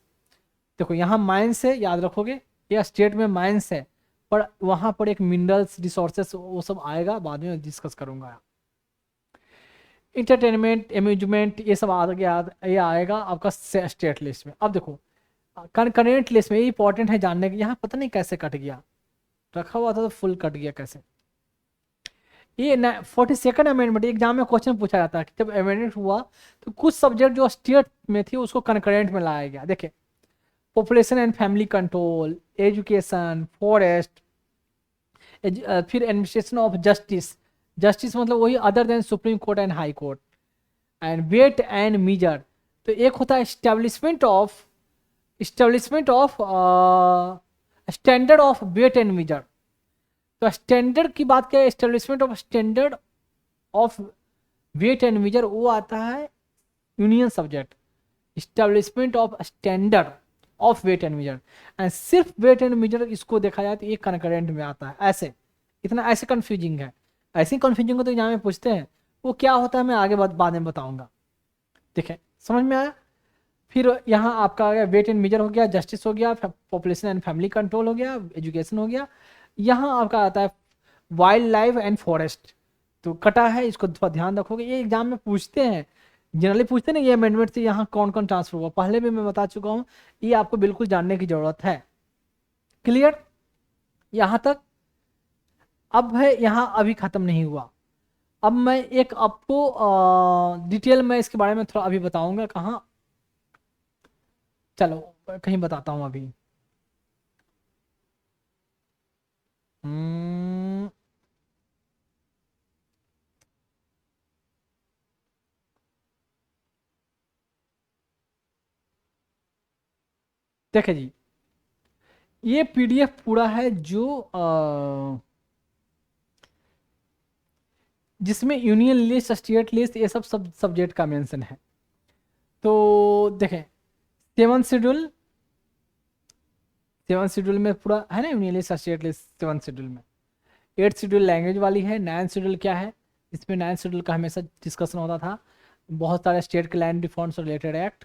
देखो यहाँ माइंस है, याद रखोगे, ये स्टेट में माइंस है, पर वहाँ पर एक मिनरल्स, रिसोर्सेस, वो सब आएगा बाद में डिस्कस करूँगा। इंटरटेनमेंट, एम्यूजमेंट, ये सब आ गया, ये आएगा आपका स्टेट लिस्ट में। अब देखो करेंट लिस्ट में, ये इंपॉर्टेंट है जानने की, यहाँ पता नहीं कैसे कट गया, रखा हुआ था तो फुल कट गया कैसे। ये 42nd अमेंडमेंट एग्जाम में क्वेश्चन पूछा जाता है कि जब अमेंडमेंट हुआ तो कुछ सब्जेक्ट जो स्टेट में थी उसको कनकरेंट में लाया गया। देखिए, population and family control, education, forest, फिर एडमिनिस्ट्रेशन ऑफ जस्टिस, जस्टिस मतलब वही other than supreme court and high court, and weight and measure, तो एक होता है establishment of establishment of standard of weight and measure. तो स्टैंडर्ड की बात करें, establishment of standard of weight and measure, वो आता है union subject. Establishment of standard of weight and measure, and सिर्फ वेट एंड मीजर इसको देखा जाए तो ये कनकरेंट में आता है। ऐसे इतना ऐसे कंफ्यूजिंग है, ऐसी कंफ्यूजिंग को तो एग्जाम में पूछते हैं। वो क्या होता है मैं आगे बाद में बताऊंगा। देखें, समझ में आया। फिर यहाँ आपका आ गया वेट एंड मीजर हो गया, जस्टिस हो गया, पॉपुलेशन एंड फैमिली कंट्रोल हो गया, एजुकेशन हो गया। यहाँ आपका आता है वाइल्ड लाइफ एंड फॉरेस्ट। तो कटा है, इसको थोड़ा ध्यान रखोगे, ये एग्जाम में पूछते हैं, जनरली पूछते हैं ना ये अमेंडमेंट से यहाँ कौन कौन ट्रांसफर हुआ, पहले भी मैं बता चुका हूँ, ये आपको बिल्कुल जानने की जरूरत है। क्लियर यहाँ तक। अब है यहाँ अभी खत्म नहीं हुआ, अब मैं एक आपको डिटेल में इसके बारे में थोड़ा अभी बताऊंगा। कहाँ, चलो कहीं बताता हूँ अभी। देखे जी, ये पीडीएफ पूरा है जो जिसमें यूनियन लिस्ट, स्टेट लिस्ट, ये सब सब्जेक्ट का मेंशन है। तो देखें, सेवन शेड्यूल में पूरा है ना union list, state list seven schedule में। 8th शेड्यूल लैंग्वेज वाली है। 9th शेड्यूल क्या है, इसमें 9th शेड्यूल का हमेशा डिस्कशन होता था, बहुत सारे स्टेट के लैंड रिफॉर्म्स और related act.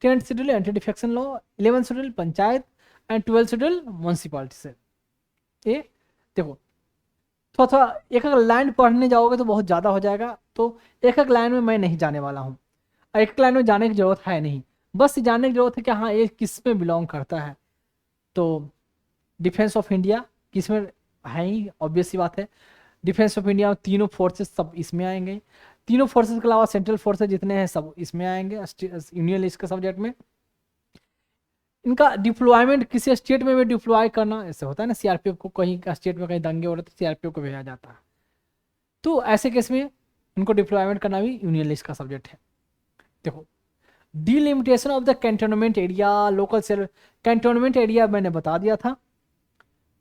10th schedule anti defection law. 11th schedule panchayat, and 12th schedule municipality से। ये देखो, थोड़ा थोड़ा एक एक लाइन पढ़ने जाओगे तो बहुत ज़्यादा हो जाएगा, तो एक एक लाइन में मैं नहीं जाने वाला हूँ। एक एक लाइन में जाने की जरूरत है नहीं, बस जानने की जरूरत है कि हाँ ये किस में बिलोंग करता है। तो डिफेंस ऑफ इंडिया किस में है ही, ऑब्वियस सी बात है। डिफेंस ऑफ इंडिया में तीनों फोर्सेस सब इसमें आएंगे। तीनों फोर्सेस के अलावा सेंट्रल फोर्सेस जितने हैं सब इसमें आएंगे यूनियन लिस्ट के सब्जेक्ट में। इनका डिप्लॉयमेंट किसी स्टेट में भी डिप्लॉय करना, ऐसे होता है ना, सीआरपीएफ को कहीं स्टेट में कहीं दंगे हो रहे तो सीआरपीएफ को भेजा जाता है, तो ऐसे केस में इनको डिप्लॉयमेंट करना भी यूनियन लिस्ट का सब्जेक्ट है। देखो, delimitation of the cantonment area, local self. Cantonment area मैंने बता दिया था,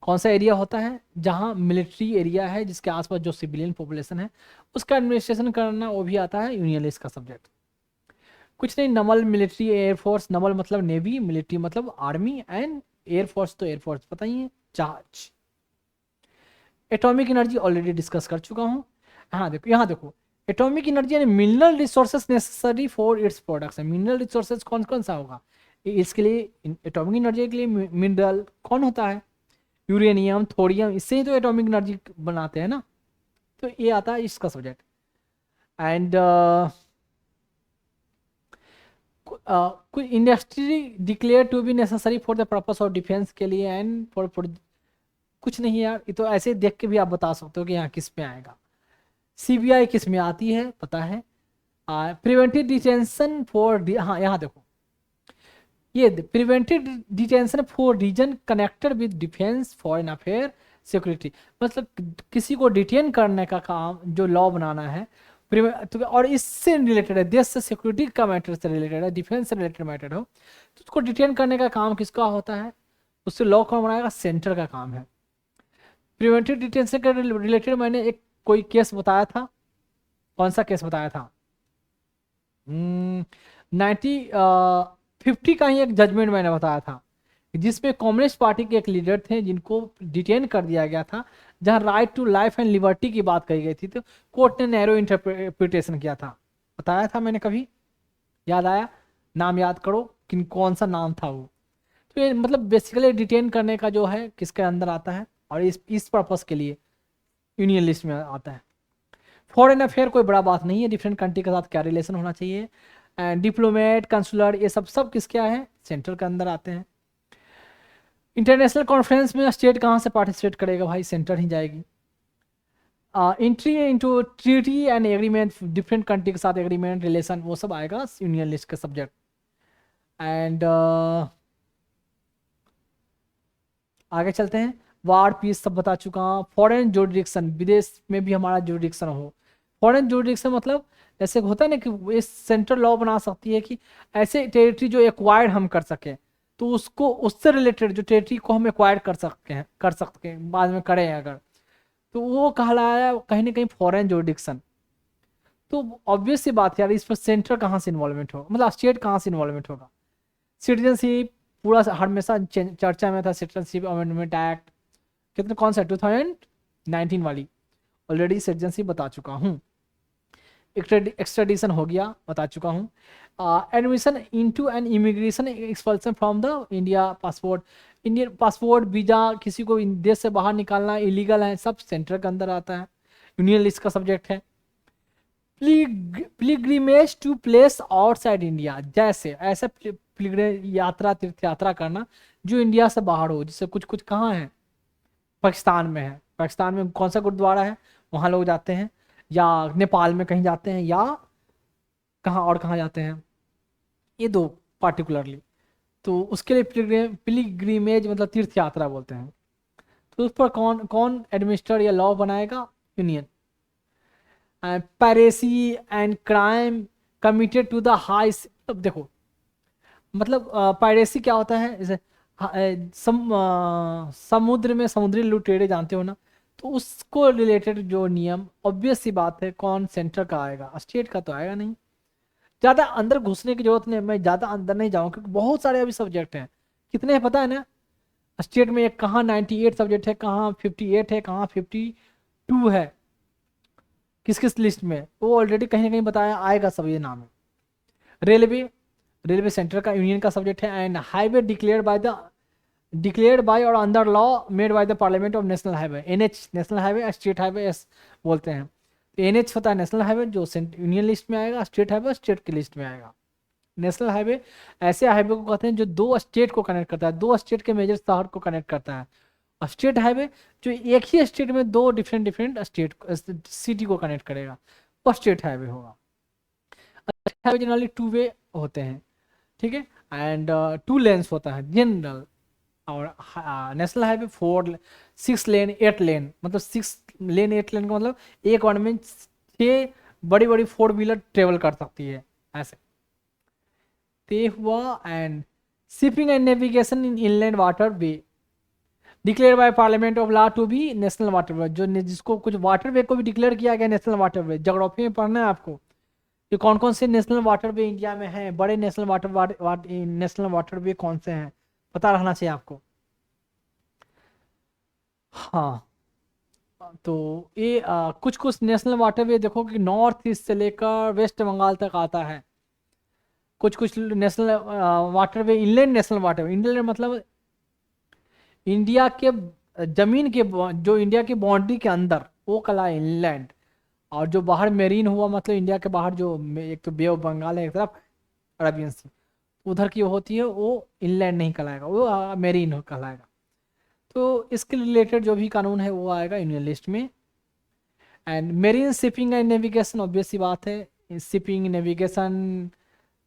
कौन सा एरिया होता है जहां मिलिट्री एरिया है, जिसके आसपास जो सिविलियन पॉपुलेशन है उसका एडमिनिस्ट्रेशन करना, वो भी आता है यूनियन लिस्ट का सब्जेक्ट। कुछ नहीं, नमल मिलिट्री एयरफोर्स, नमल मतलब नेवी, मिलिट्री मतलब आर्मी, एंड एयरफोर्स तो एयरफोर्स पता ही है, जहाज। एटॉमिक एनर्जी ऑलरेडी डिस्कस कर चुका हूँ। हाँ देखो, यहाँ देखो, एटॉमिक एनर्जी यानी mineral resources necessary for its production. Mineral resources कौन कौन सा होगा इसके लिए, एटॉमिक एनर्जी के लिए मिनरल कौन होता है, यूरेनियम, थोरियम, इससे ही तो एटॉमिक एनर्जी बनाते हैं ना। तो ये आता है इसका सब्जेक्ट। एंड कुछ industry declared to be necessary for the purpose of defence के लिए, एंड फॉर कुछ नहीं यार, ये तो ऐसे देख के भी आप बता सकते हो कि यहाँ किस में आएगा। सीबीआई किस में आती है पता है। प्रिवेंटिव डिटेंशन फॉर, हाँ यहाँ देखो, ये preventive detention for reason connected with defence, foreign affair, security. मतलब किसी को डिटेन करने का काम, जो लॉ बनाना है तो, और इससे रिलेटेड है, देश से सिक्योरिटी का मैटर से रिलेटेड है, डिफेंस से रिलेटेड मैटर हो, तो उसको डिटेन करने का काम किसका होता है, उससे लॉ कौन बनाएगा, सेंटर का काम है। प्रिवेंटिव डिटेंशन के रिलेटेड मैंने एक कोई केस बताया था, कौन सा केस बताया था, 50 का ही एक जजमेंट मैंने बताया था, जिसमें कम्युनिस्ट पार्टी के एक लीडर थे जिनको डिटेन कर दिया गया था, जहां right to life and liberty की बात कही गई थी, तो कोर्ट ने नैरो इंटरप्रिटेशन किया था। बताया था मैंने कभी, याद आया, नाम याद करो कि कौन सा नाम था वो। तो ये मतलब बेसिकली डिटेन करने का जो है किसके अंदर आता है, और इस पर्पस के लिए यूनियन लिस्ट में आता है। फॉरेन अफेयर कोई बड़ा बात नहीं है, डिफरेंट कंट्री के साथ क्या रिलेशन होना चाहिए, एंड डिप्लोमेट, कंसुलर, ये सब किस क्या है, सेंटर के अंदर आते हैं। इंटरनेशनल कॉन्फ्रेंस में स्टेट कहाँ से पार्टिसिपेट करेगा भाई, सेंटर ही जाएगी। Entry into treaty and agreement, different country के साथ एग्रीमेंट, रिलेशन, वो सब आएगा यूनियन लिस्ट के सब्जेक्ट। एंड आगे चलते हैं, वार पीस सब बता चुका हूँ। फॉरेन जुरिडिक्शन, विदेश में भी हमारा जुरिडिक्शन हो। फॉरेन जुरिडिक्शन मतलब ऐसे होता है ना कि ये सेंट्रल लॉ बना सकती है कि ऐसे टेरिटरी जो एक्वायर्ड हम कर सकें, तो उसको उससे रिलेटेड जो टेरिटरी को हम एक्वायर कर सकते हैं बाद में करें अगर, तो वो कहलाया कहीं ना कहीं फॉरेन जुरिडिक्शन। तो ऑब्वियस सी बात है यार, इस पर सेंटर कहाँ से इन्वॉल्वमेंट होगा, मतलब स्टेट कहाँ से इन्वॉल्वमेंट होगा। सिटीजनशिप पूरा हमेशा चर्चा में था, सिटीजनशिप अमेंडमेंट एक्ट कितने कौन सा 2019 वाली, ऑलरेडी सिटीजनशिप बता चुका हूँ। एक्सट्रेडिशन हो गया बता चुका हूँ। Admission into an immigration expulsion from the India passport, Indian passport visa किसी को देश से बाहर निकालना इलीगल है, सब सेंटर के अंदर आता है, यूनियन लिस्ट का सब्जेक्ट है। Pilgrimage to place outside India, जैसे ऐसा यात्रा तीर्थ यात्रा करना जो इंडिया से बाहर हो, जिससे कुछ कुछ कहाँ है, पाकिस्तान में है, पाकिस्तान में कौन सा गुरुद्वारा है वहाँ लोग जाते हैं, या नेपाल में कहीं जाते हैं, या कहाँ और कहाँ जाते हैं, ये दो पार्टिकुलरली। तो उसके लिए पिलग्रिमेज मतलब तीर्थ यात्रा बोलते हैं। तो उस पर कौन कौन एडमिनिस्टर या लॉ बनाएगा, union. Piracy and crime committed to the high, देखो मतलब पायरेसी क्या होता है, जैसे समुद्र में समुद्री लुटेरे जानते हो ना, तो उसको रिलेटेड जो नियम, ऑब्वियस सी बात है कौन सेंटर का आएगा, स्टेट का तो आएगा नहीं। ज़्यादा अंदर घुसने की जरूरत नहीं, मैं ज़्यादा अंदर नहीं जाऊँ क्योंकि बहुत सारे अभी सब्जेक्ट हैं, कितने हैं पता है ना स्टेट में, एक कहाँ 98 सब्जेक्ट है, कहाँ 58 है, कहाँ 52 है, किस किस लिस्ट में, वो ऑलरेडी कहीं ना कहीं बताया आएगा सब ये नाम है। रेलवे, रेलवे सेंटर का यूनियन का सब्जेक्ट है। एंड हाईवे डिक्लेयर्ड बाय और under law made by the parliament of national highway, NH national highway, state highway S बोलते हैं। तो एनएच होता है नेशनल हाईवे जो यूनियन लिस्ट में आएगा, स्टेट हाईवे स्टेट की लिस्ट में आएगा। नेशनल हाईवे ऐसे हाईवे को कहते हैं जो दो स्टेट को कनेक्ट करता है, दो स्टेट के मेजर शहर को कनेक्ट करता है। और स्टेट हाईवे जो एक ही स्टेट में दो डिफरेंट डिफरेंट स्टेट सिटी को कनेक्ट करेगा, वो स्टेट हाईवे होगा। हाईवे जनरली टू वे होते हैं, ठीक है, एंड 2 लेन्स होता है जनरल। और नेशनल हाईवे 6 लेन 8 लेन, मतलब 6 लेन 8 लेन का मतलब एक वन में 6 बड़ी बड़ी 4 व्हीलर ट्रेवल कर सकती है ऐसे। ते हुआ। And shipping and navigation in inland water way declared by parliament of law to be national water way, जो जिसको कुछ वाटर वे को भी डिक्लेयर किया गया नेशनल वाटर वे। ज्योग्राफी में पढ़ना है आपको कि कौन कौन से नेशनल वाटर वे इंडिया में हैं, बड़े नेशनल वाटर वे कौन से हैं, पता रहना चाहिए आपको। हाँ, तो ये कुछ कुछ नेशनल वाटर वे देखो कि नॉर्थ ईस्ट से लेकर वेस्ट बंगाल तक आता है। कुछ कुछ नेशनल वाटर वे इनलैंड नेशनल वाटर वे, इनलैंड मतलब इंडिया के जमीन के जो इंडिया की बाउंड्री के अंदर, वो कला इनलैंड। और जो बाहर मेरीन हुआ मतलब इंडिया के बाहर जो एक तो बे ऑफ बंगाल है एक तरफ, अरबियन सी उधर की होती है, वो इनलैंड नहीं कहलाएगा, वो मेरीन कहलाएगा। तो इसके रिलेटेड जो भी कानून है वो आएगा यूनियन लिस्ट में। And marine shipping and navigation, obvious सी बात है शिपिंग नेविगेशन,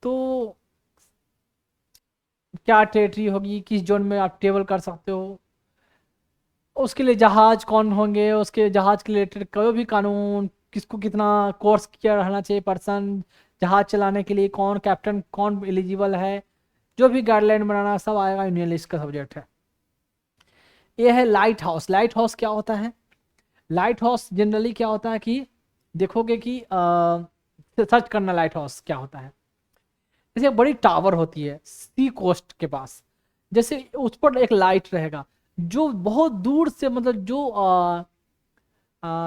तो क्या टेरिटरी होगी, किस जोन में आप ट्रेवल कर सकते हो, उसके लिए जहाज कौन होंगे, उसके जहाज के रिलेटेड कोई भी कानून, किसको कितना कोर्स किया रहना चाहिए पर्सन जहाज चलाने के लिए, कौन कैप्टन कौन एलिजिबल है, जो भी गाइडलाइन बनाना सब आएगा यूनियन लिस्ट का सब्जेक्ट है। ये है लाइट हाउस। लाइट हाउस क्या होता है, लाइट हाउस जनरली क्या होता है कि देखोगे कि सर्च करना लाइट हाउस क्या होता है। जैसे एक बड़ी टावर होती है सी कोस्ट के पास, जैसे उस पर एक लाइट रहेगा जो बहुत दूर से मतलब जो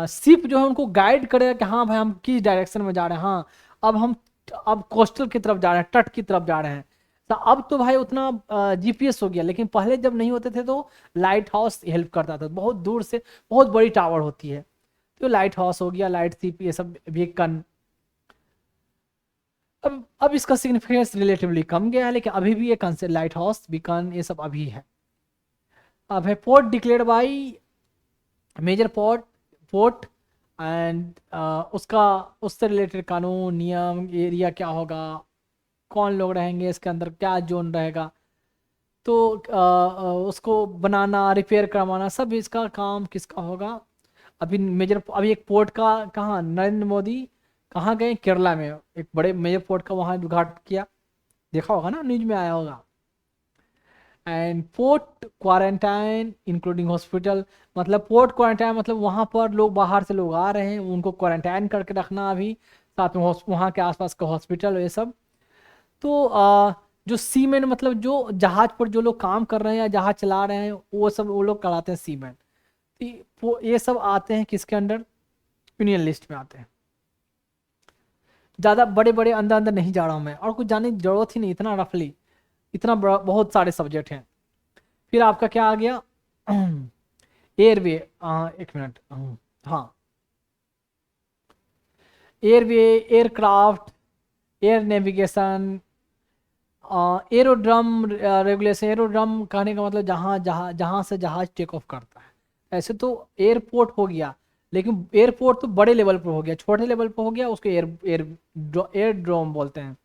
शिप जो है उनको गाइड करेगा कि हाँ भाई हम किस डायरेक्शन में जा रहे हैं, हाँ अब कोस्टल की तरफ जा रहे हैं, तट की तरफ जा रहे हैं। तो अब तो भाई उतना जीपीएस हो गया, लेकिन पहले जब नहीं होते थे तो लाइट हाउस हेल्प करता था, बहुत दूर से बहुत बड़ी टावर होती है, तो लाइट हाउस हो गया, लाइट शिप, ये सब बीकन। अब इसका सिग्निफिकेंस रिलेटिवली कम गया है, लेकिन अभी भी ये कंसेप्ट लाइट हाउस बीकन ये सब अभी है। अब है port declared by major port and उसका उससे रिलेटेड कानून नियम, एरिया क्या होगा, कौन लोग रहेंगे इसके अंदर, क्या जोन रहेगा, तो उसको बनाना रिपेयर करवाना सब इसका काम किसका होगा। अभी एक पोर्ट का कहाँ नरेंद्र मोदी कहाँ गए, केरला में एक बड़े मेजर पोर्ट का वहाँ उद्घाटन किया, देखा होगा ना न्यूज में आया होगा। And port quarantine including hospital, मतलब पोर्ट क्वारंटाइन मतलब वहाँ पर लोग बाहर से लोग आ रहे हैं उनको क्वारंटाइन करके रखना, अभी साथ में वहाँ के आसपास का हॉस्पिटल ये सब। तो जो सीमेन मतलब जो जहाज पर जो लोग काम कर रहे हैं या जहाज चला रहे हैं वो सब वो लोग कराते हैं सीमेन। ये सब आते हैं किसके अंडर, यूनियन लिस्ट में आते हैं। ज़्यादा बड़े बड़े अंदर अंदर नहीं जा रहा हूँ मैं, और कुछ जानने की जरूरत ही नहीं, इतना रफली इतना बड़ा बहुत सारे सब्जेक्ट हैं। फिर आपका क्या आ गया, एयरवे, एक मिनट, हाँ, airway, aircraft, air navigation, aerodrome regulation. Aerodrome कहने का मतलब जहाँ जहाँ जहाँ से जहाज टेक ऑफ करता है। ऐसे तो एयरपोर्ट हो गया, लेकिन एयरपोर्ट तो बड़े लेवल पर हो गया, छोटे लेवल पर हो गया उसको एयरड्रोम बोलते हैं।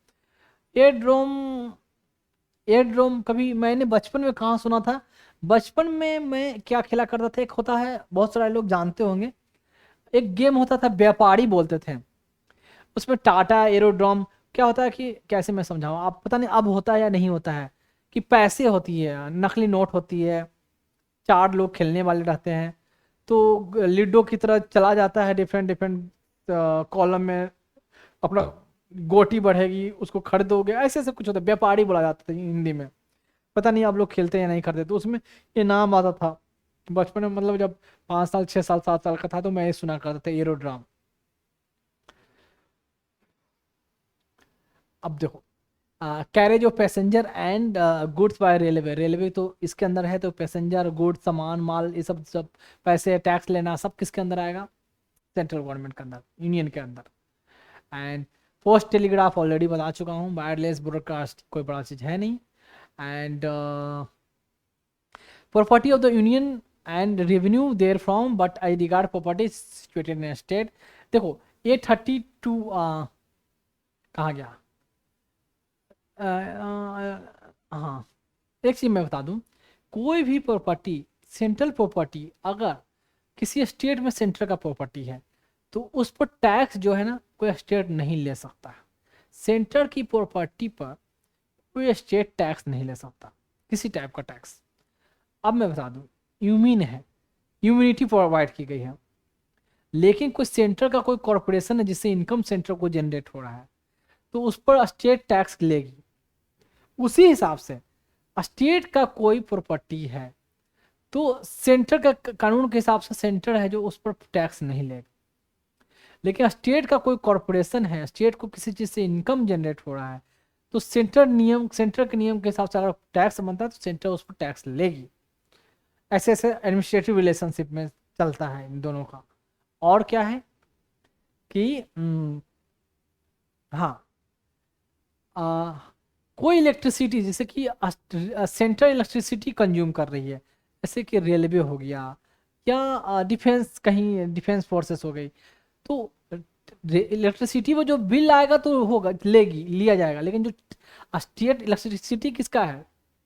एयरड्रोम, एयरड्रोम कभी मैंने बचपन में कहाँ सुना था, बचपन में मैं क्या खेला करता था, एक होता है बहुत सारे लोग जानते होंगे, एक गेम होता था व्यापारी बोलते थे, उसमें टाटा एरोड्रोम। क्या होता है कि कैसे मैं समझाऊं, आप पता नहीं अब होता है या नहीं होता है, कि पैसे होती है, नकली नोट होती है, चार लोग खेलने वाले रहते हैं, तो लिडो की तरह चला जाता है, डिफरेंट डिफरेंट कॉलम में अपना गोटी बढ़ेगी, उसको खरीदोगे, ऐसे ऐसे कुछ होता है, व्यापारी बोला जाता था हिंदी में। पता नहीं आप लोग खेलते हैं या नहीं करते, तो उसमें ये नाम आता था बचपन में, मतलब जब 5 साल 6 साल 7 साल का था तो मैं ये सुना करता था एरोड्राम। अब देखो, carriage of passenger and goods by railway, railway तो इसके अंदर है, तो पैसेंजर गुड्स सामान माल ये सब सब पैसे टैक्स लेना सब किसके अंदर आएगा, सेंट्रल गवर्नमेंट के अंदर, यूनियन के अंदर। एंड पोस्ट टेलीग्राफ ऑलरेडी बता चुका हूँ, वायरलेस ब्रॉडकास्ट कोई बड़ा चीज़ है नहीं। And property of the union and revenue there from, but I regard property situated in state. देखो A32 कहाँ गया, हाँ, एक चीज मैं बता दूं, कोई भी प्रॉपर्टी, सेंट्रल प्रॉपर्टी अगर किसी स्टेट में सेंटर का प्रॉपर्टी है तो उस पर टैक्स जो है ना कोई स्टेट नहीं ले सकता है। सेंटर की प्रॉपर्टी पर कोई स्टेट टैक्स नहीं ले सकता, किसी टाइप का टैक्स। अब मैं बता दूं, यूमिन है, इम्यूनिटी प्रोवाइड की गई है, लेकिन कोई सेंटर का कोई कॉरपोरेशन है जिससे इनकम सेंटर को जनरेट हो रहा है तो उस पर स्टेट टैक्स लेगी। उसी हिसाब से स्टेट का कोई प्रॉपर्टी है तो सेंटर का कानून के हिसाब से सेंटर है जो उस पर टैक्स नहीं लेगा, लेकिन स्टेट का कोई कॉरपोरेशन है, स्टेट को किसी चीज़ से इनकम जनरेट हो रहा है तो सेंटर के नियम के हिसाब से अगर टैक्स बनता है तो सेंटर उस पर टैक्स लेगी। ऐसे ऐसे एडमिनिस्ट्रेटिव रिलेशनशिप में चलता है इन दोनों का। और क्या है कि हाँ, कोई इलेक्ट्रिसिटी जैसे कि सेंट्रल इलेक्ट्रिसिटी कंज्यूम कर रही है, जैसे कि रेलवे हो गया या डिफेंस, कहीं डिफेंस फोर्सेस हो गई, तो इलेक्ट्रिसिटी में जो बिल आएगा तो होगा लेगी, लिया जाएगा, लेकिन जो स्टेट इलेक्ट्रिसिटी किसका है,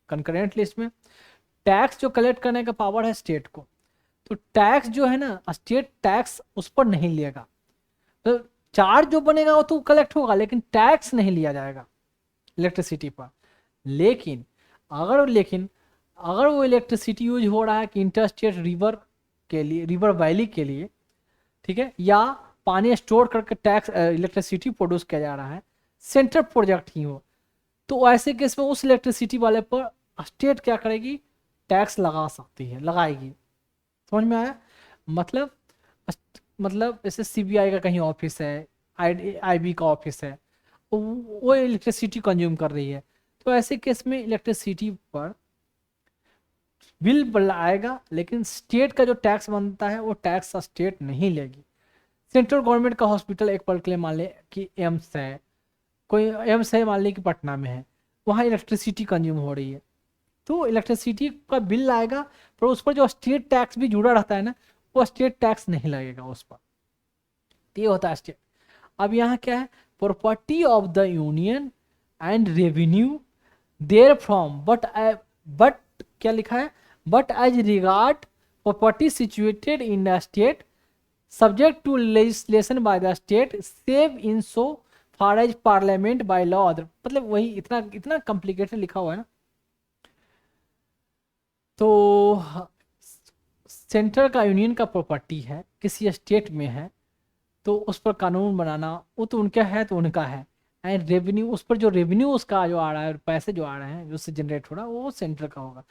कंकरेंट लिस्ट में टैक्स जो कलेक्ट करने का पावर है स्टेट को, तो टैक्स जो है ना स्टेट टैक्स उस पर नहीं लिएगा, तो चार्ज जो बनेगा वो तो कलेक्ट होगा लेकिन टैक्स नहीं लिया जाएगा इलेक्ट्रिसिटी पर। लेकिन अगर वो इलेक्ट्रिसिटी यूज हो रहा है कि इंटरस्टेट रिवर के लिए, रिवर वैली के लिए, ठीक है, या पानी स्टोर करके टैक्स इलेक्ट्रिसिटी प्रोड्यूस किया जा रहा है, सेंट्रल प्रोजेक्ट ही हो, तो ऐसे केस में उस इलेक्ट्रिसिटी वाले पर स्टेट क्या करेगी, टैक्स लगा सकती है, लगाएगी। समझ में आया, मतलब मतलब जैसे सीबीआई का कहीं ऑफिस है, आईबी का ऑफिस है, वो इलेक्ट्रिसिटी कंज्यूम कर रही है, तो ऐसे केस में इलेक्ट्रिसिटी पर बिल आएगा लेकिन स्टेट का जो टैक्स बनता है वो टैक्स स्टेट नहीं लेगी। सेंट्रल गवर्नमेंट का हॉस्पिटल एक पल के लिए मान ले कि एम्स है, कोई एम्स है मान ली कि पटना में है, वहाँ इलेक्ट्रिसिटी कंज्यूम हो रही है तो इलेक्ट्रिसिटी का बिल आएगा, पर उस पर जो स्टेट टैक्स भी जुड़ा रहता है ना वो स्टेट टैक्स नहीं लगेगा उस पर। तो ये होता है स्टेट। अब यहाँ क्या है, property of the union and revenue there from, but क्या लिखा है, but as regard property situated in the state subject to legislation by the state save in so far as parliament by law, मतलब वही इतना इतना कॉम्प्लिकेटेड लिखा हुआ है ना। तो सेंटर का यूनियन का प्रॉपर्टी है, किसी स्टेट में है, तो उस पर कानून बनाना वो तो उनका है, तो उनका है। एंड रेवेन्यू, उस पर जो रेवेन्यू उसका जो आ रहा है, पैसे जो आ रहे हैं, जो उससे जनरेट हो रहा है, वो सेंटर का होगा।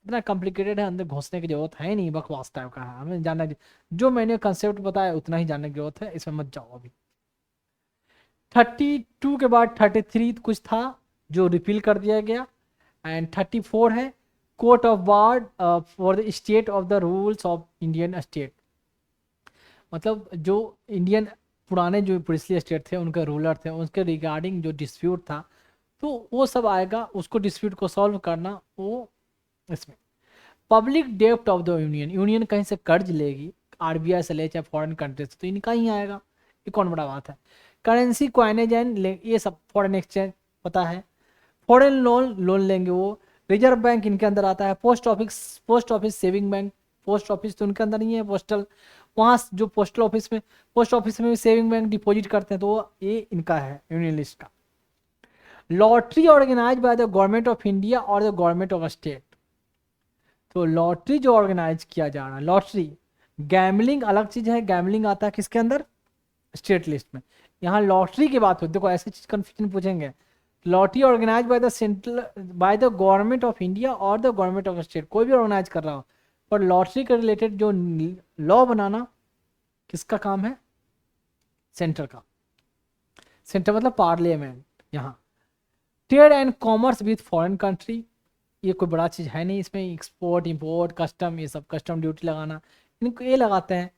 इतना कॉम्प्लिकेटेड है, अंदर घुसने की जरूरत है नहीं, बकवास टाइप का है, हमें जानना जो मैंने कंसेप्ट बताया उतना ही जानने की जरूरत है, इसमें मत जाओ अभी। 32 के बाद 33 कुछ था जो रिपील कर दिया गया। एंड 34 है court of ward for the state of the rules of Indian state. मतलब जो इंडियन पुराने जो प्रिंसली स्टेट थे, उनके रूलर थे, उनके रिगार्डिंग जो डिस्प्यूट था, तो वो सब आएगा, उसको डिस्प्यूट को सॉल्व करना वो इसमें। पब्लिक डेप्ट ऑफ द यूनियन, यूनियन कहीं से कर्ज लेगी, आरबीआई से ले चाहे फॉरेन कंट्री से, तो इनका ही आएगा, ये कौन बड़ा बात है। करेंसी क्वाइनेज एंड ये सब फॉरेन एक्सचेंज पता है। फॉरेन लोन, लोन लेंगे वो। रिजर्व बैंक इनके अंदर आता है। Post office saving bank, post office तो उनके अंदर नहीं है, पोस्टल, वहाँ जो पोस्टल ऑफिस में, पोस्ट ऑफिस में भी सेविंग बैंक डिपॉजिट करते हैं, तो ये इनका है यूनियन लिस्ट का। Lottery organise by the government of India और द गवर्नमेंट ऑफ स्टेट। तो लॉटरी जो ऑर्गेनाइज किया जा रहा है, लॉटरी, गैमलिंग अलग चीज है, गैमलिंग आता है किसके अंदर, स्टेट लिस्ट में। यहाँ लॉटरी की बात होती है, देखो ऐसी चीज कंफ्यूजन पूछेंगे। Lottery organise by the central, by the government of India और द गवर्नमेंट ऑफ स्टेट, कोई भी ऑर्गेनाइज कर रहा हो, पर लॉटरी के रिलेटेड जो लॉ बनाना किसका काम है, सेंटर का। सेंटर मतलब पार्लियामेंट। यहाँ trade and commerce with foreign country, ये कोई बड़ा चीज है नहीं, इसमें एक्सपोर्ट इंपोर्ट कस्टम, ये सब कस्टम ड्यूटी लगाना, इनको ये लगाते हैं।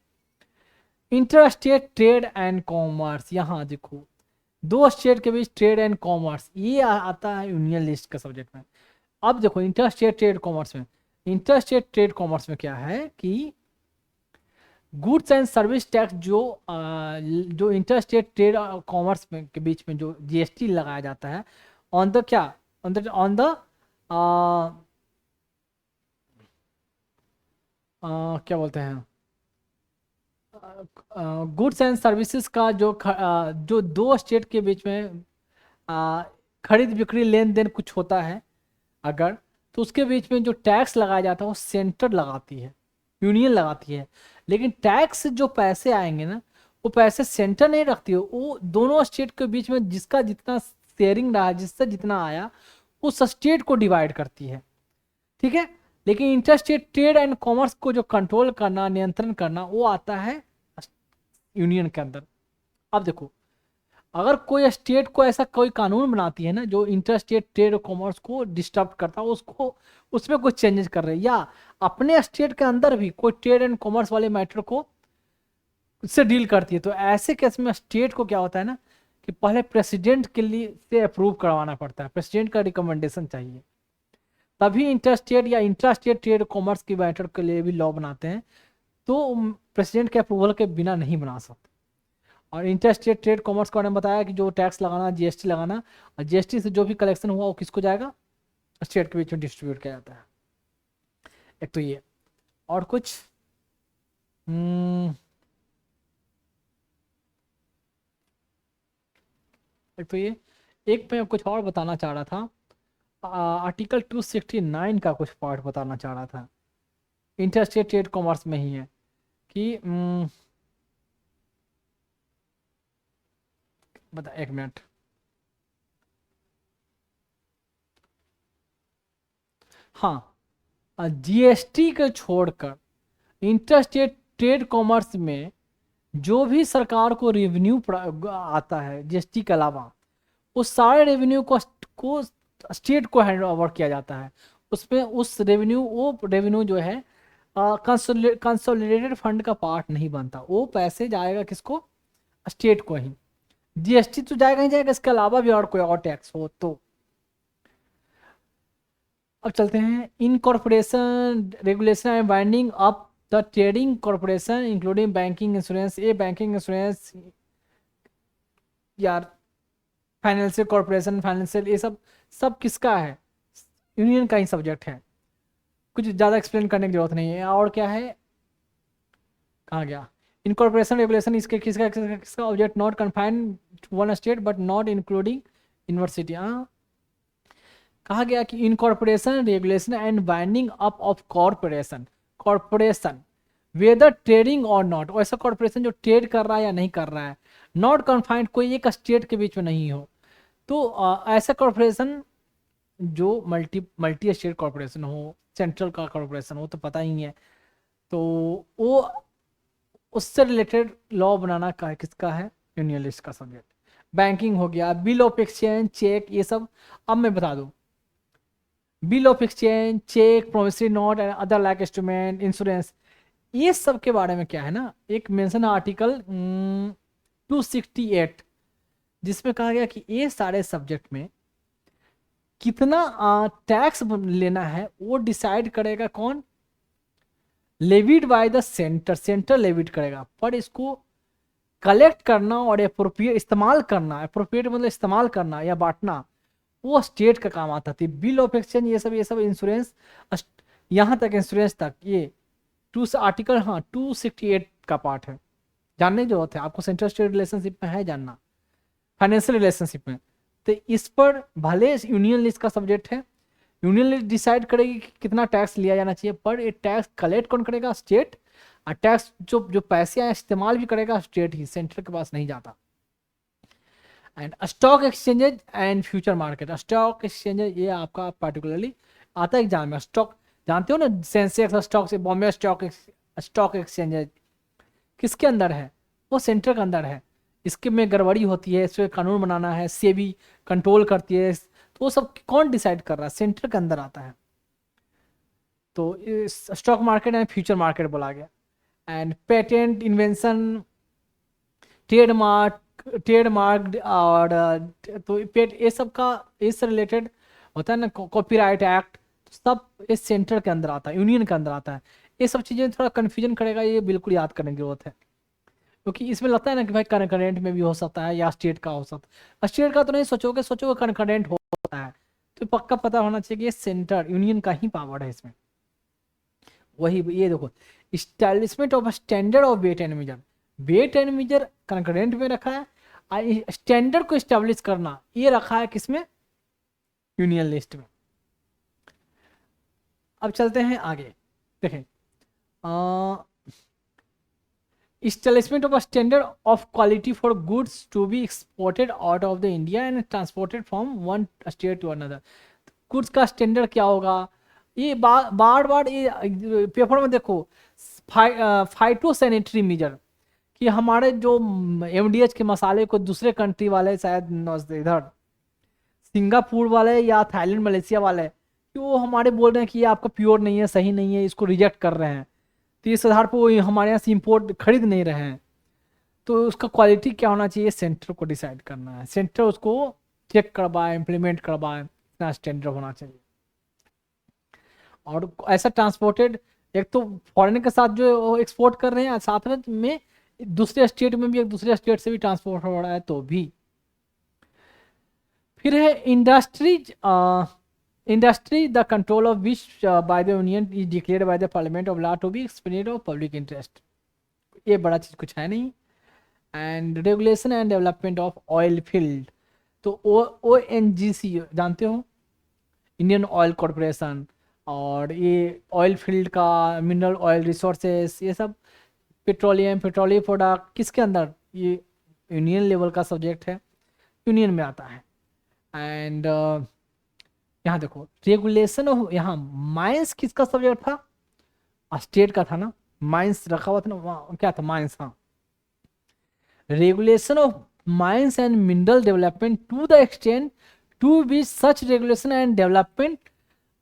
Inter state trade and commerce, यहाँ देखो दो स्टेट के बीच ट्रेड एंड कॉमर्स, ये आता है यूनियन लिस्ट के सब्जेक्ट में। अब देखो इंटर स्टेट ट्रेड कॉमर्स में, इंटर स्टेट ट्रेड कॉमर्स में क्या है कि गुड्स एंड सर्विस टैक्स जो इंटर स्टेट ट्रेड और कॉमर्स में के बीच में जो जीएसटी लगाया जाता है, ऑन द क्या, ऑन द क्या बोलते हैं, गुड्स एंड सर्विसेज का जो दो स्टेट के बीच में खरीद बिक्री लेन देन कुछ होता है अगर, तो उसके बीच में जो टैक्स लगाया जाता है वो सेंटर लगाती है, यूनियन लगाती है। लेकिन टैक्स जो पैसे आएंगे ना, वो पैसे सेंटर नहीं रखती है, वो दोनों स्टेट के बीच में जिसका जितना शेयरिंग रहा, जिससे जितना आया, उस स्टेट को डिवाइड करती है, ठीक है। लेकिन inter state trade and commerce को जो कंट्रोल करना, नियंत्रण करना, वो आता है यूनियन के अंदर। अब देखो अगर कोई स्टेट को ऐसा कोई कानून बनाती है ना जो इंटर स्टेट ट्रेड और कॉमर्स को डिस्टर्ब करता है, उसको उसमें कुछ चेंजेस कर रहे हैं, या अपने स्टेट के अंदर भी कोई ट्रेड एंड कॉमर्स वाले मैटर को उससे डील करती है, तो ऐसे केस में स्टेट को क्या होता है ना कि पहले प्रेसिडेंट के लिए से अप्रूव करवाना पड़ता है, प्रेसिडेंट का रिकमेंडेशन चाहिए, तभी इंटर स्टेट या इंट्रा स्टेट ट्रेड कॉमर्स की मैटर के लिए भी लॉ बनाते हैं, तो प्रेसिडेंट के अप्रूवल के बिना नहीं बना सकते। और इंटर स्टेट ट्रेड कॉमर्स का मैंने बताया कि जो टैक्स लगाना, जीएसटी लगाना, और जीएसटी से जो भी कलेक्शन हुआ वो किसको जाएगा, स्टेट के बीच में डिस्ट्रीब्यूट किया जाता है। एक तो ये, और कुछ एक तो ये, एक मैं कुछ और बताना चाह रहा था, आर्टिकल 269 का कुछ पार्ट बताना चाह रहा था, इंटर स्टेट ट्रेड कॉमर्स में ही है कि बता, एक मिनट, हाँ, जीएसटी को छोड़कर इंटर स्टेट ट्रेड कॉमर्स में जो भी सरकार को रेवेन्यू आता है जीएसटी के अलावा, उस सारे रेवेन्यू को स्टेट को हैंड ओवर किया जाता है। उसमें उस रेवेन्यू, वो रेवेन्यू जो है कंसोलिडेटेड फंड का पार्ट नहीं बनता, वो पैसे जाएगा किसको, स्टेट को ही। जीएसटी तो जाएगा ही जाएगा, इसके अलावा भी और कोई और टैक्स हो तो। अब चलते हैं incorporation regulation and binding up the trading corporation including banking insurance, ये बैंकिंग इंश्योरेंस यार, फाइनेंशियल कॉर्पोरेशन, फाइनेंशियल, ये सब सब किसका है, यूनियन का ही सब्जेक्ट है, कुछ ज़्यादा एक्सप्लेन करने की जरूरत नहीं है। और क्या है, कहाँ गया, इनकॉर्पोरेशन रेगुलेशन, इसके किसका किसका किसका object, not confined to one state but not including university. हाँ, कहा गया कि incorporation regulation and binding up of corporation whether trading और नॉट, ऐसा कॉर्पोरेशन जो ट्रेड कर रहा है या नहीं कर रहा है, नॉट कन्फाइंड, कोई एक स्टेट के बीच में नहीं हो। तो ऐसा कॉर्पोरेशन जो मल्टी स्टेट कॉर्पोरेशन हो, सेंट्रल का कॉर्पोरेशन हो तो पता ही है, तो वो उससे रिलेटेड लॉ बनाना का किसका है, यूनियन लिस्ट का सब्जेक्ट। बैंकिंग हो गया, बिल ऑफ एक्सचेंज, चेक, ये सब अब मैं बता दूं। Bill of exchange, cheque, promissory note and other like instrument, insurance, ये सब के बारे में क्या है ना, एक मेंशन आर्टिकल 268, जिसमें कहा गया कि ये सारे सब्जेक्ट में कितना टैक्स लेना है वो डिसाइड करेगा कौन, levied by the centre, centre levied करेगा, पर इसको कलेक्ट करना और अप्रोप्रिएट इस्तेमाल करना, अप्रोप्रिएट मतलब इस्तेमाल करना या बांटना, वो स्टेट का काम आता थी। बिल ऑफ एक्सचेंज ये सब इंश्योरेंस, यहाँ तक इंश्योरेंस तक, ये आर्टिकल 268 का पार्ट है, जानने जो होता है आपको, सेंट्रल स्टेट रिलेशनशिप में है जानना, फाइनेंशियल रिलेशनशिप में। तो इस पर भले यूनियन लिस्ट का सब्जेक्ट है, यूनियन लिस्ट डिसाइड करेगी कि कितना टैक्स लिया जाना चाहिए, पर ये टैक्स कलेक्ट कौन करेगा, स्टेट, और टैक्स जो पैसे आए इस्तेमाल भी करेगा स्टेट ही, सेंटर के पास नहीं जाता। And stock exchanges and future market, stock exchanges ये आपका पर्टिकुलरली आता है एग्जाम में। स्टॉक जानते हो ना, सेंसेक्स स्टॉक से बॉम्बे स्टॉक एक्सचेंजेज किसके अंदर है, वो सेंटर के अंदर है। इसके में गड़बड़ी होती है, इसमें कानून बनाना है, सेबी कंट्रोल करती है, तो वो सब कौन डिसाइड कर रहा है, सेंटर के अंदर आता है। तो stock market and future market बोला गया। एंड पेटेंट, इन्वेंशन, ट्रेडमार्क और तो ये सब का इससे रिलेटेड होता है ना, कॉपीराइट एक्ट, सब इस सेंटर के अंदर आता है, यूनियन के अंदर आता है। ये सब चीज़ें थोड़ा कन्फ्यूजन करेगा, ये बिल्कुल याद करने की जरूरत है, क्योंकि इसमें लगता है ना कि भाई कनकरेंट में भी हो सकता है या स्टेट का हो सकता है, स्टेट का तो नहीं सोचोगे कनकरेंट होता है, तो पक्का पता होना चाहिए कि ये सेंटर यूनियन का ही पावर है इसमें। वही ये देखो, establishment of standard of weight and measure, weight and measure concurrent में रखा है, और स्टैंडर्ड को इस्टेब्लिश करना ये रखा है किसमें, यूनियन लिस्ट में। अब चलते हैं आगे, देखें establishment of a standard of quality for goods to be exported out of the India and transported from one state to another। Goods का स्टैंडर्ड क्या होगा, ये बार बार ये पेपर में देखो, फाइटो सैनिटरी मेजर, कि हमारे जो एमडीएच के मसाले को दूसरे कंट्री वाले, शायद इधर सिंगापुर वाले या थाईलैंड मलेशिया वाले, कि वो हमारे बोल रहे हैं कि ये आपका प्योर नहीं है, सही नहीं है, इसको रिजेक्ट कर रहे हैं, तो इस आधार पर वो हमारे यहाँ से इम्पोर्ट खरीद नहीं रहे हैं। तो उसका क्वालिटी क्या होना चाहिए, सेंटर को डिसाइड करना है, सेंटर उसको चेक करवाए, इम्प्लीमेंट करवाए, इतना स्टैंडर्ड होना चाहिए। और ऐसा ट्रांसपोर्टेड, एक तो फॉरेन के साथ जो एक्सपोर्ट कर रहे हैं, साथ में दूसरे स्टेट में भी, एक दूसरे स्टेट से भी ट्रांसपोर्ट हो रहा है तो भी। फिर है industry the control of which by the union is declared by the parliament of law to be explained of public interest, ये बड़ा चीज कुछ है नहीं। And regulation and development of oil field, तो ONGC जानते हो, इंडियन ऑयल कॉरपोरेशन, और ये ऑयल फील्ड का, मिनरल ऑयल रिसोर्सेस, ये सब पेट्रोलियम प्रोडक्ट किसके अंदर, ये यूनियन लेवल का सब्जेक्ट है, यूनियन में आता है। एंड यहाँ देखो रेगुलेशन ऑफ, यहाँ माइंस किसका सब्जेक्ट था, स्टेट का था ना, माइंस रखा हुआ था ना, क्या था माइंस, हाँ। Regulation of mines and mineral development to the extent to be such regulation and development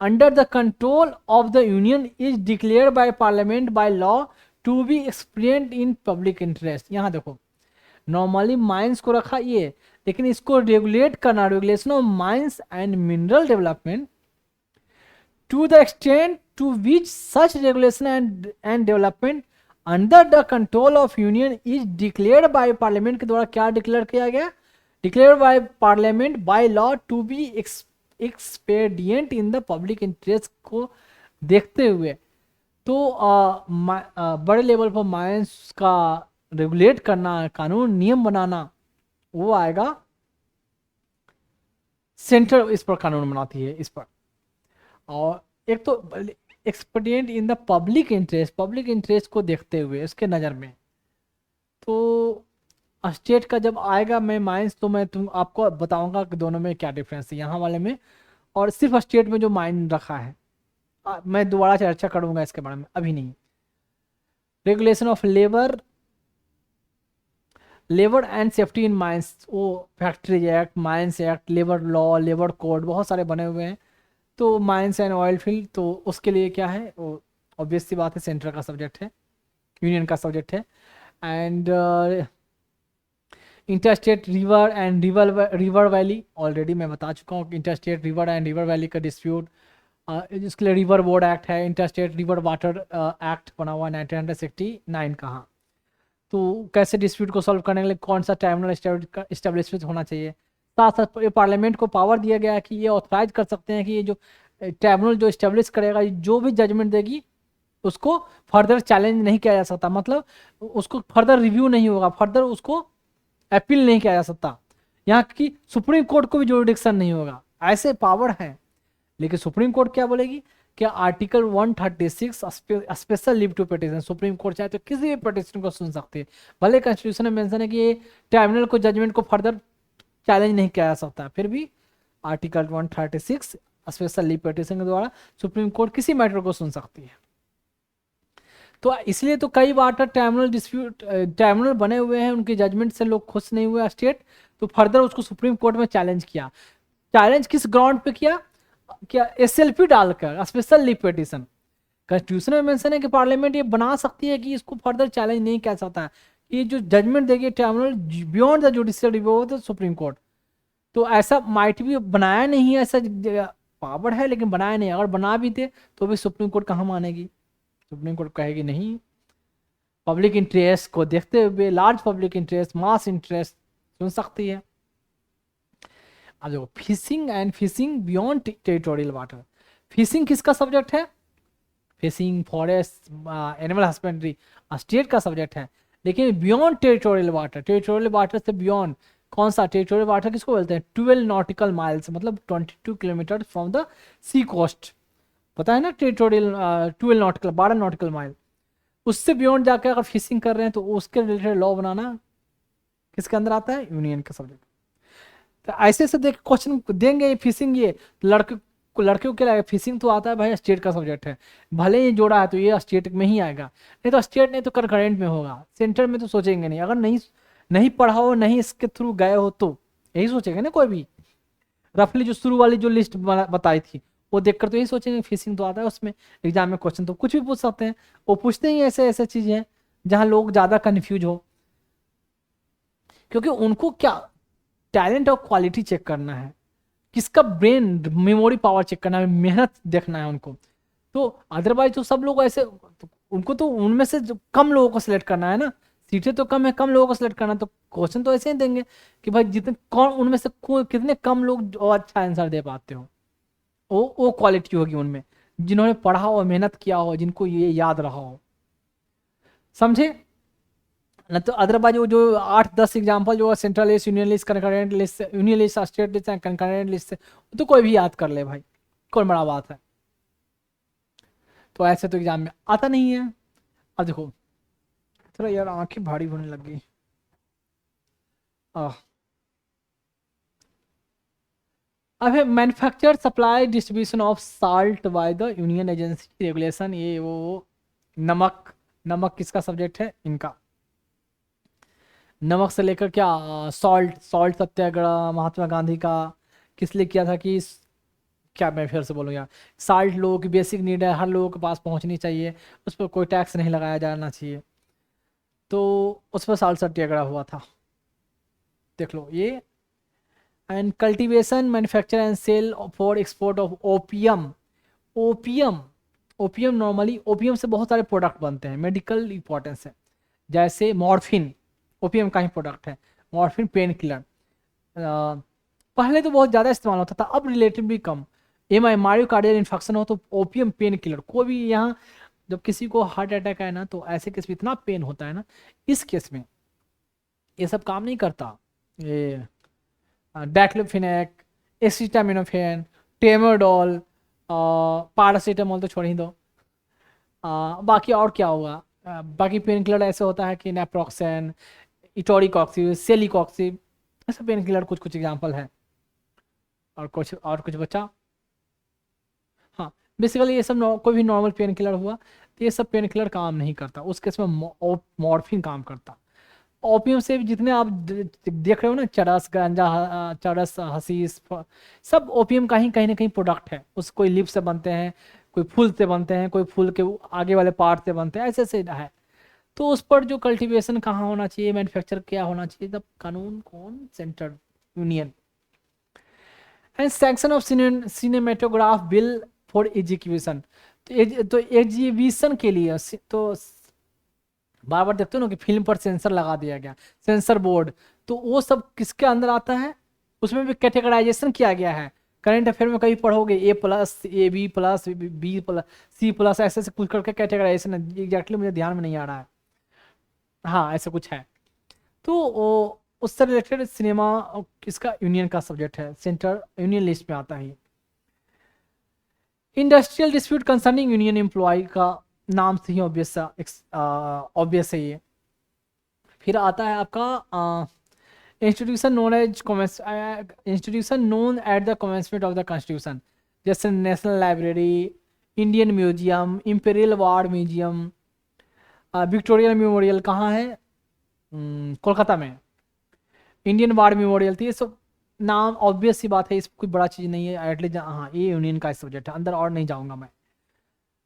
under the control of the union is declared by parliament by law to be explained in public interest. यहाँ देखो नॉर्मली माइंस को रखा ये, लेकिन इसको रेगुलेट करना, regulation of mines and mineral development to the extent to which such regulation and development under the control of union is declared by parliament के द्वारा क्या डिक्लेयर किया गया, declared by parliament by law to be expedient in the public interest को देखते हुए। तो बड़े लेवल पर माइंस का रेगुलेट करना, कानून नियम बनाना, वो आएगा सेंटर इस पर कानून बनाती है इस पर। और एक तो एक्सपेडिएंट इन द पब्लिक इंटरेस्ट को देखते हुए उसके नज़र में, तो स्टेट का जब आएगा मैं माइंस, तो मैं तुम आपको बताऊंगा कि दोनों में क्या डिफरेंस है यहाँ वाले में और सिर्फ स्टेट में जो माइन रखा है। मैं दोबारा चर्चा करूंगा इसके बारे में, अभी नहीं। Regulation of labour and safety in mines, वो factories act, mines act, labour law, labour code बहुत सारे बने हुए हैं। तो माइंस एंड ऑयल फील्ड, तो उसके लिए क्या है, वो ऑब्वियस सी बात है सेंटर का सब्जेक्ट है, यूनियन का सब्जेक्ट है। And interstate river and river valley, already मैं बता चुका हूँ कि interstate river and river valley का डिस्प्यूट, इसके लिए रिवर बोर्ड एक्ट है, इंटरस्टेट रिवर वाटर एक्ट बना हुआ 1969 का। हाँ, तो कैसे डिस्प्यूट को सॉल्व करने के लिए कौन सा ट्राइब्यूनल इस्टेब्लिशमेंट होना चाहिए। साथ साथ ये पार्लियामेंट को पावर दिया गया है कि ये ऑथराइज कर सकते हैं कि ये जो ट्राइब्यूनल जो इस्टेब्लिश करेगा, जो भी जजमेंट देगी उसको फर्दर चैलेंज नहीं किया जा सकता, मतलब उसको फर्दर रिव्यू नहीं होगा, फर्दर उसको अपील नहीं किया जा सकता। यहाँ की सुप्रीम कोर्ट को भी जुरिडिक्शन नहीं होगा, ऐसे पावर है। लेकिन सुप्रीम कोर्ट क्या बोलेगी, क्या article 136 special leave to petition, supreme court चाहे तो किसी भी पिटिशन को सुन सकती है, भले कॉन्स्टिट्यूशन में मेंशन है कि ये ट्राइब्यूनल को जजमेंट को फर्दर चैलेंज नहीं किया जा सकता, फिर भी आर्टिकल 136 स्पेशल लीव पिटिशन के द्वारा सुप्रीम कोर्ट किसी मैटर को सुन सकती है। तो इसलिए तो कई बार ट्राइब्यूनल बने हुए हैं, उनके जजमेंट से लोग खुश नहीं हुए स्टेट, तो फर्दर उसको सुप्रीम कोर्ट में चैलेंज किया। चैलेंज किस ग्राउंड पे किया, क्या एसएलपी डालकर, स्पेशल लीव पिटिशन। कॉन्स्टिट्यूशन में मेंशन है कि पार्लियामेंट ये बना सकती है कि इसको फर्दर चैलेंज नहीं कर सकता है, ये जो जजमेंट देगी tribunal beyond the judicial review of the supreme court. तो ऐसा माइट भी बनाया नहीं है, ऐसा पावर है लेकिन बनाया नहीं, अगर बना भी थे तो भी सुप्रीम कोर्ट कहाँ मानेगी, सुप्रीम कोर्ट कहेगी नहीं। पब्लिक इंटरेस्ट को देखते हुए, लार्ज पब्लिक इंटरेस्ट, मास इंटरेस्ट सुन सकती है। अब देखो fishing beyond territorial water, fishing किसका सब्जेक्ट है, fishing, forest, animal husbandry state का सब्जेक्ट है। लेकिन बियॉन्ड टेरिटोरियल वाटर से बियॉन्ड, कौन सा टेरिटोरियल वाटर किसको बोलते हैं, 12 नॉटिकल माइल्स, मतलब 22 kilometre from the sea coast, पता है ना टेरिटोरियल 12 नॉटिकल, 12 नॉटिकल माइल, उससे बियॉन्ड जाकर अगर फिशिंग कर रहे हैं तो उसके रिलेटेड लॉ बनाना किसके अंदर आता है, यूनियन का सब्जेक्ट। तो ऐसे ऐसे देख क्वेश्चन देंगे, ये फिशिंग, ये लड़कियों के लिए फिशिंग तो आता है भाई, स्टेट का सब्जेक्ट है, भले ही जोड़ा है तो ये स्टेट में ही आएगा, नहीं तो स्टेट नहीं तो कंकरेंट में होगा, सेंटर में तो सोचेंगे नहीं, अगर नहीं नहीं पढ़ा हो, नहीं इसके थ्रू गए हो तो यही सोचेंगे ना कोई भी। रफली जो शुरू वाली जो लिस्ट बताई थी वो देखकर तो यही सोचेंगे फिशिंग तो आता है उसमें, एग्जाम में क्वेश्चन तो कुछ भी पूछ सकते हैं, वो पूछते ही ऐसे ऐसे चीजें हैं जहां लोग ज्यादा कंफ्यूज हो, क्योंकि उनको क्या टैलेंट और क्वालिटी चेक करना है, किसका ब्रेन मेमोरी पावर चेक करना है, मेहनत देखना है उनको। तो अदरवाइज तो सब लोग ऐसे, तो उनको तो उनमें से जो कम लोगों को सिलेक्ट करना है ना, सीटें तो कम है, कम लोगों को सिलेक्ट करना, तो क्वेश्चन तो ऐसे ही देंगे कि भाई जितने कौन उनमें से कितने कम लोग जो अच्छा आंसर दे पाते हो, वो क्वालिटी होगी उनमें, जिन्होंने पढ़ा हो, मेहनत किया हो, जिनको ये याद रहा हो, समझे ना। तो अदरवाइज वो जो 8-10 एग्जाम्पल जो central list, union list, concurrent list, union list, state list, concurrent list से, तो कोई भी याद कर ले भाई, कौन बड़ा बात है। तो ऐसे तो एग्जाम में आता नहीं है। अब देखो थोड़ा यार आंखें भारी होने लग गई। अब है manufacture, supply, distribution of salt bye the union agency regulation, ये वो नमक, नमक किसका सब्जेक्ट है, इनका। नमक से लेकर क्या, सॉल्ट सत्याग्रह महात्मा गांधी का, किस लिए किया था कि क्या मैं फिर से बोलूँ यार, साल्ट लोगों की बेसिक नीड है, हर लोगों के पास पहुंचनी चाहिए, उस पर कोई टैक्स नहीं लगाया जाना चाहिए, तो उस पर साल्ट सत्याग्रह हुआ था, देख लो ये। And cultivation, manufacture and sale for export of opium, opium, opium normally opium से बहुत सारे प्रोडक्ट बनते हैं, मेडिकल इंपॉर्टेंस है, जैसे मॉर्फिन ओपियम का ही प्रोडक्ट है, मॉर्फिन पेन किलर, पहले तो बहुत ज़्यादा इस्तेमाल होता था, अब रिलेटिवली कम। मायोकार्डियल इन्फेक्शन हो तो ओपियम पेन किलर, कोई भी यहाँ जब किसी को हार्ट अटैक आए ना, तो ऐसे केस में इतना पेन होता है ना, इस केस में ये सब काम नहीं करता, ये डाइक्लोफिनेक, एसिटामिनोफेन, टेमोडोल, पैरासीटामोल तो छोड़ ही दो। बाकी और क्या होगा, बाकी पेन किलर ऐसे होता है कि नेप्रोक्सेन, इटोरिकॉक्सिब, सेलिकॉक्सिब, ऐसे पेन किलर कुछ कुछ एग्जाम्पल है। और कुछ बचा। हाँ, बेसिकली ये सब कोई भी नॉर्मल पेन किलर हुआ तो ये सब पेन किलर काम नहीं करता, उस केस में मॉर्फिन काम करता। ओपियम से भी जितने आप देख रहे हो ना, चरस, गांजा, चरस, हसीस, सब ओपियम का ही कहीं ना कहीं प्रोडक्ट है। उस कोई लिप से बनते हैं, कोई फूल से बनते हैं, कोई फूल के आगे वाले पार्ट से बनते हैं, ऐसे ऐसे है। तो उस पर जो कल्टीवेशन कहाँ होना चाहिए, मैन्युफैक्चर क्या होना चाहिए, तब कानून कौन, central union. And sanction of cinematograph bill for execution. तो एग्जीबिशन के लिए तो बार बार देखते हो ना कि फिल्म पर सेंसर लगा दिया गया, सेंसर बोर्ड, तो वो सब किसके अंदर आता है, उसमें भी कैटेगराइजेशन किया गया है। करंट अफेयर में कहीं पढ़ोगे A+, AB+, B+, C+, ऐसे ऐसे कुछ करके कैटेगराइजेशन है, एग्जैक्टली मुझे ध्यान में नहीं आ रहा है। हाँ, ऐसा कुछ है। तो उससे रिलेटेड सिनेमा इसका यूनियन का सब्जेक्ट है, सेंटर यूनियन लिस्ट में आता है। Industrial dispute concerning union employ का नाम से ही ऑब्वियस है ये। फिर आता है आपका institution known at the commencement of the constitution, जैसे national library, Indian museum, imperial war museum, Victoria memorial कहाँ है, कोलकाता में, इंडियन वार मेमोरियल। तो ये सब नाम ऑब्वियस सी बात है, इस कोई बड़ा चीज़ नहीं है एटलीस्ट। हाँ, ये यूनियन का सब्जेक्ट है, अंदर और नहीं जाऊँगा मैं,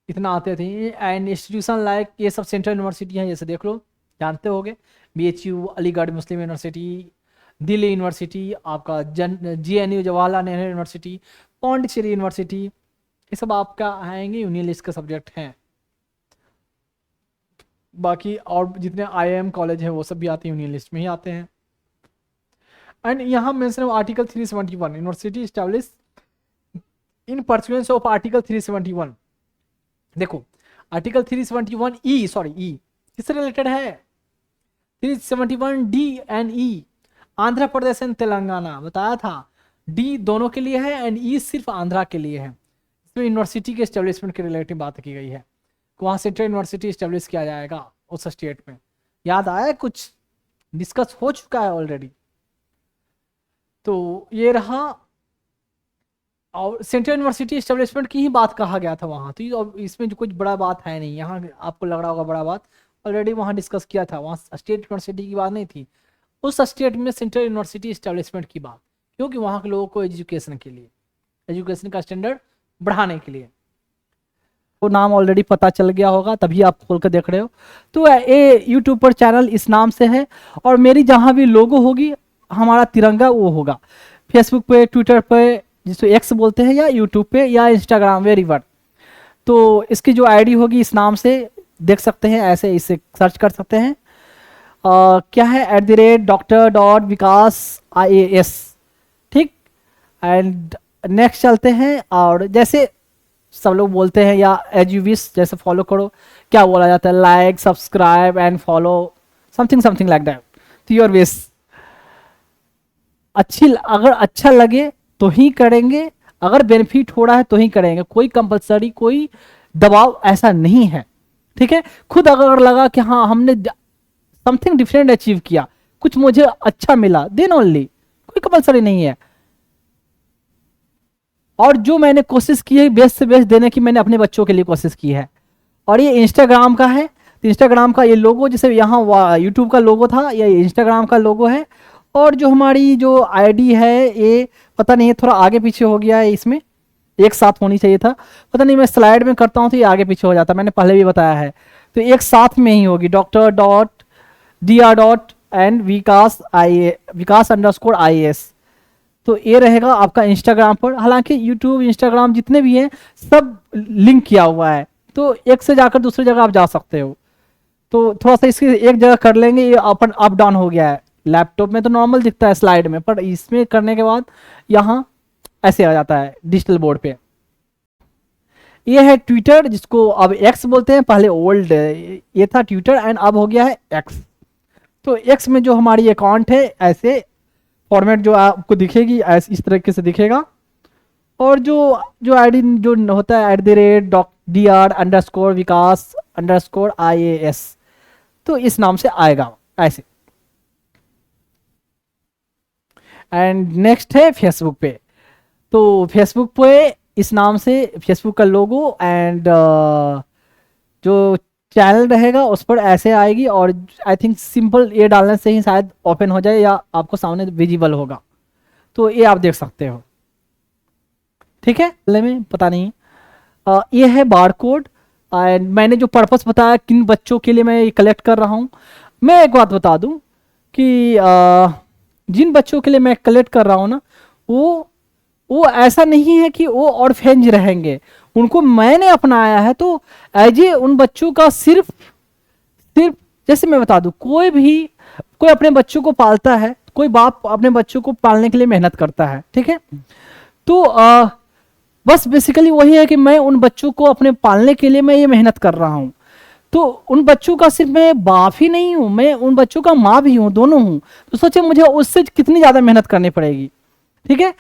इतना आते थे। एंड इंस्टीट्यूशन लाइक ये सब सेंट्रल यूनिवर्सिटी हैं, जैसे देख लो, जानते होगे, BHU, अलीगढ़ मुस्लिम यूनिवर्सिटी, दिल्ली यूनिवर्सिटी, आपका GNU Jawaharlal Nehru university, Pondicherry university, ये सब आपका आएंगे यूनियन लिस्ट के सब्जेक्ट हैं। बाकी और जितने IIM कॉलेज हैं वो सब भी आते हैं, यूनियन लिस्ट में ही आते हैं। एंड यहाँ mention article 371, university establish in परस्यूएंस of article 371। देखो, आर्टिकल 371 सॉरी ई किससे रिलेटेड है, 371D and E Andhra Pradesh and Telangana, बताया था। D दोनों के लिए है एंड E सिर्फ आंध्रा के लिए है। इसमें यूनिवर्सिटी के एस्टेब्लिशमेंट के रिलेटिव बात की गई है, वहाँ सेंट्रल यूनिवर्सिटी एस्टेब्लिश किया जाएगा उस स्टेट में। याद आया, कुछ डिस्कस हो चुका है ऑलरेडी। तो ये रहा, और सेंट्रल यूनिवर्सिटी एस्टेब्लिशमेंट की ही बात कहा गया था वहाँ। तो इसमें जो कुछ बड़ा बात है नहीं, यहाँ आपको लग रहा होगा बड़ा बात, ऑलरेडी वहाँ डिस्कस किया था, वहाँ स्टेट यूनिवर्सिटी की बात नहीं थी, उस स्टेट में सेंट्रल यूनिवर्सिटी एस्टेब्लिशमेंट की बात, क्योंकि वहाँ के लोगों को एजुकेशन के लिए, एजुकेशन का स्टैंडर्ड बढ़ाने के लिए। तो नाम ऑलरेडी पता चल गया होगा, तभी आप खोल कर देख रहे हो। तो ये यूट्यूब पर चैनल इस नाम से है, और मेरी जहाँ भी लोगो होगी, हमारा तिरंगा वो होगा। फेसबुक पे, ट्विटर पे, जिसको X बोलते हैं, या यूट्यूब पे, या इंस्टाग्राम, वेरीवर। तो इसकी जो आईडी होगी इस नाम से देख सकते हैं, ऐसे इसे सर्च कर सकते हैं। क्या है, @Dr.Vikas IAS, ठीक। एंड नेक्स्ट चलते हैं, और जैसे सब लोग बोलते हैं, या एज यू विश, जैसे फॉलो करो, क्या बोला जाता है, like, subscribe and follow, something something like that, तो योर विश। अगर अच्छा लगे तो ही करेंगे, अगर बेनिफिट हो रहा है तो ही करेंगे, कोई कंपलसरी, कोई दबाव ऐसा नहीं है, ठीक है। खुद अगर लगा कि हाँ हमने समथिंग डिफरेंट अचीव किया, कुछ मुझे अच्छा मिला, देन ओनली, कोई कंपलसरी नहीं है। और जो मैंने कोशिश की है बेस्ट से बेस्ट देने की, मैंने अपने बच्चों के लिए कोशिश की है। और ये इंस्टाग्राम का है, तो इंस्टाग्राम का ये लोगो, जैसे यहाँ यूट्यूब का लोगो था, ये इंस्टाग्राम का लोगो है। और जो हमारी जो आईडी है, ये पता नहीं है, थोड़ा आगे पीछे हो गया है, इसमें एक साथ होनी चाहिए था, पता नहीं, मैं स्लाइड में करता हूँ तो ये आगे पीछे हो जाता है, मैंने पहले भी बताया है। तो एक साथ में ही होगी, Dr.Dr. Vikas_IAS। तो ये रहेगा आपका इंस्टाग्राम पर। हालांकि यूट्यूब, इंस्टाग्राम जितने भी हैं सब लिंक किया हुआ है, तो एक से जाकर दूसरी जगह आप जा सकते हो। तो थोड़ा सा इसकी एक जगह कर लेंगे, ये अपन अप डाउन हो गया है। लैपटॉप में तो नॉर्मल दिखता है स्लाइड में, पर इसमें करने के बाद यहाँ ऐसे आ जाता है डिजिटल बोर्ड पे। ये है ट्विटर, जिसको अब X बोलते हैं, पहले ओल्ड ये था ट्विटर, एंड अब हो गया है X। तो X में जो हमारी अकाउंट है, ऐसे फॉर्मेट जो आपको दिखेगी इस तरीके से दिखेगा। और जो जो आईडी जो होता है @dr_vikas_ias, तो इस नाम से आएगा ऐसे। एंड नेक्स्ट है फेसबुक पे। तो फेसबुक पे इस नाम से फेसबुक का लोगो एंड जो चैनल रहेगा उस पर ऐसे आएगी, और आई थिंक सिंपल ये डालने से ही शायद ओपन हो जाए या आपको सामने विजिबल होगा, तो ये आप देख सकते हो। ठीक है, में पता नहीं। ये है बार कोड। एंड मैंने जो पर्पस बताया किन बच्चों के लिए मैं ये कलेक्ट कर रहा हूँ, मैं एक बात बता दूं कि जिन बच्चों के लिए मैं कलेक्ट कर रहा हूँ ना, वो ऐसा नहीं है कि वो ऑर्फेंज रहेंगे, उनको मैंने अपनाया है। तो एज ए उन बच्चों का सिर्फ सिर्फ जैसे मैं बता दूं, कोई अपने बच्चों को पालता है, कोई बाप अपने बच्चों को पालने के लिए मेहनत करता है, ठीक है। तो बस बेसिकली वही है कि मैं उन बच्चों को अपने पालने के लिए मैं ये मेहनत कर रहा हूँ। तो उन बच्चों का सिर्फ मैं बाप ही नहीं हूँ, मैं उन बच्चों का माँ भी हूँ, दोनों हूँ। तो सोचे मुझे उससे कितनी ज़्यादा मेहनत करनी पड़ेगी, ठीक है।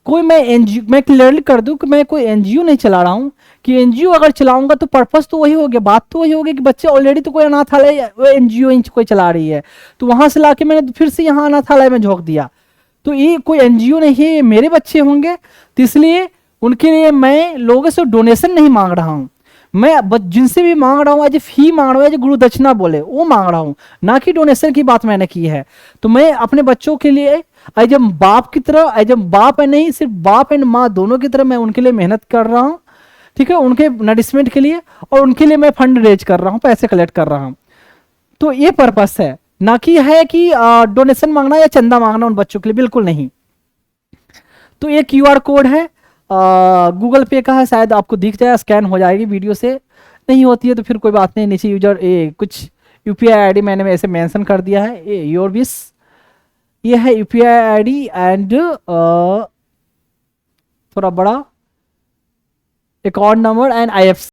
मैं क्लियरली कर दूं कि मैं कोई एनजीओ नहीं चला रहा हूँ, कि एनजीओ अगर चलाऊंगा तो पर्पस तो वही हो गया, बात तो वही होगी कि बच्चे ऑलरेडी तो कोई अनाथालय वो एनजीओ कोई चला रही है, तो वहां से लाके मैंने फिर से यहाँ अनाथालय में झोंक दिया। तो ये कोई एनजीओ नहीं है, ये मेरे बच्चे होंगे, तो इसलिए उनके लिए मैं लोगों से डोनेशन नहीं मांग रहा हूँ। मैं जिनसे भी मांग रहा हूँ एज फी मांग रहा हूँ, एज गुरु दक्षिणा बोले वो मांग रहा हूँ, ना कि डोनेशन की बात मैंने की है। तो मैं अपने बच्चों के लिए एज बाप की तरह, एज बाप है नहीं, सिर्फ बाप एंड माँ दोनों की तरह मैं उनके लिए मेहनत कर रहा हूँ, ठीक है, उनके नरिशमेंट के लिए, और उनके लिए मैं फंड रेज कर रहा हूँ, पैसे कलेक्ट कर रहा हूँ। तो ये पर्पस है, ना कि है कि डोनेशन मांगना या चंदा मांगना उन बच्चों के लिए, बिल्कुल नहीं। तो ये क्यूआर कोड है, गूगल पे का है, शायद आपको दिख जाए, स्कैन हो जाएगी वीडियो से, नहीं होती है तो फिर कोई बात नहीं, नीचे यूजर कुछ यूपीआई आईडी मैंने ऐसे मेंशन कर दिया है, ये योर विश, ये है यूपीआई आईडी एंड थोड़ा बड़ा अकाउंट नंबर एंड आईएफएससी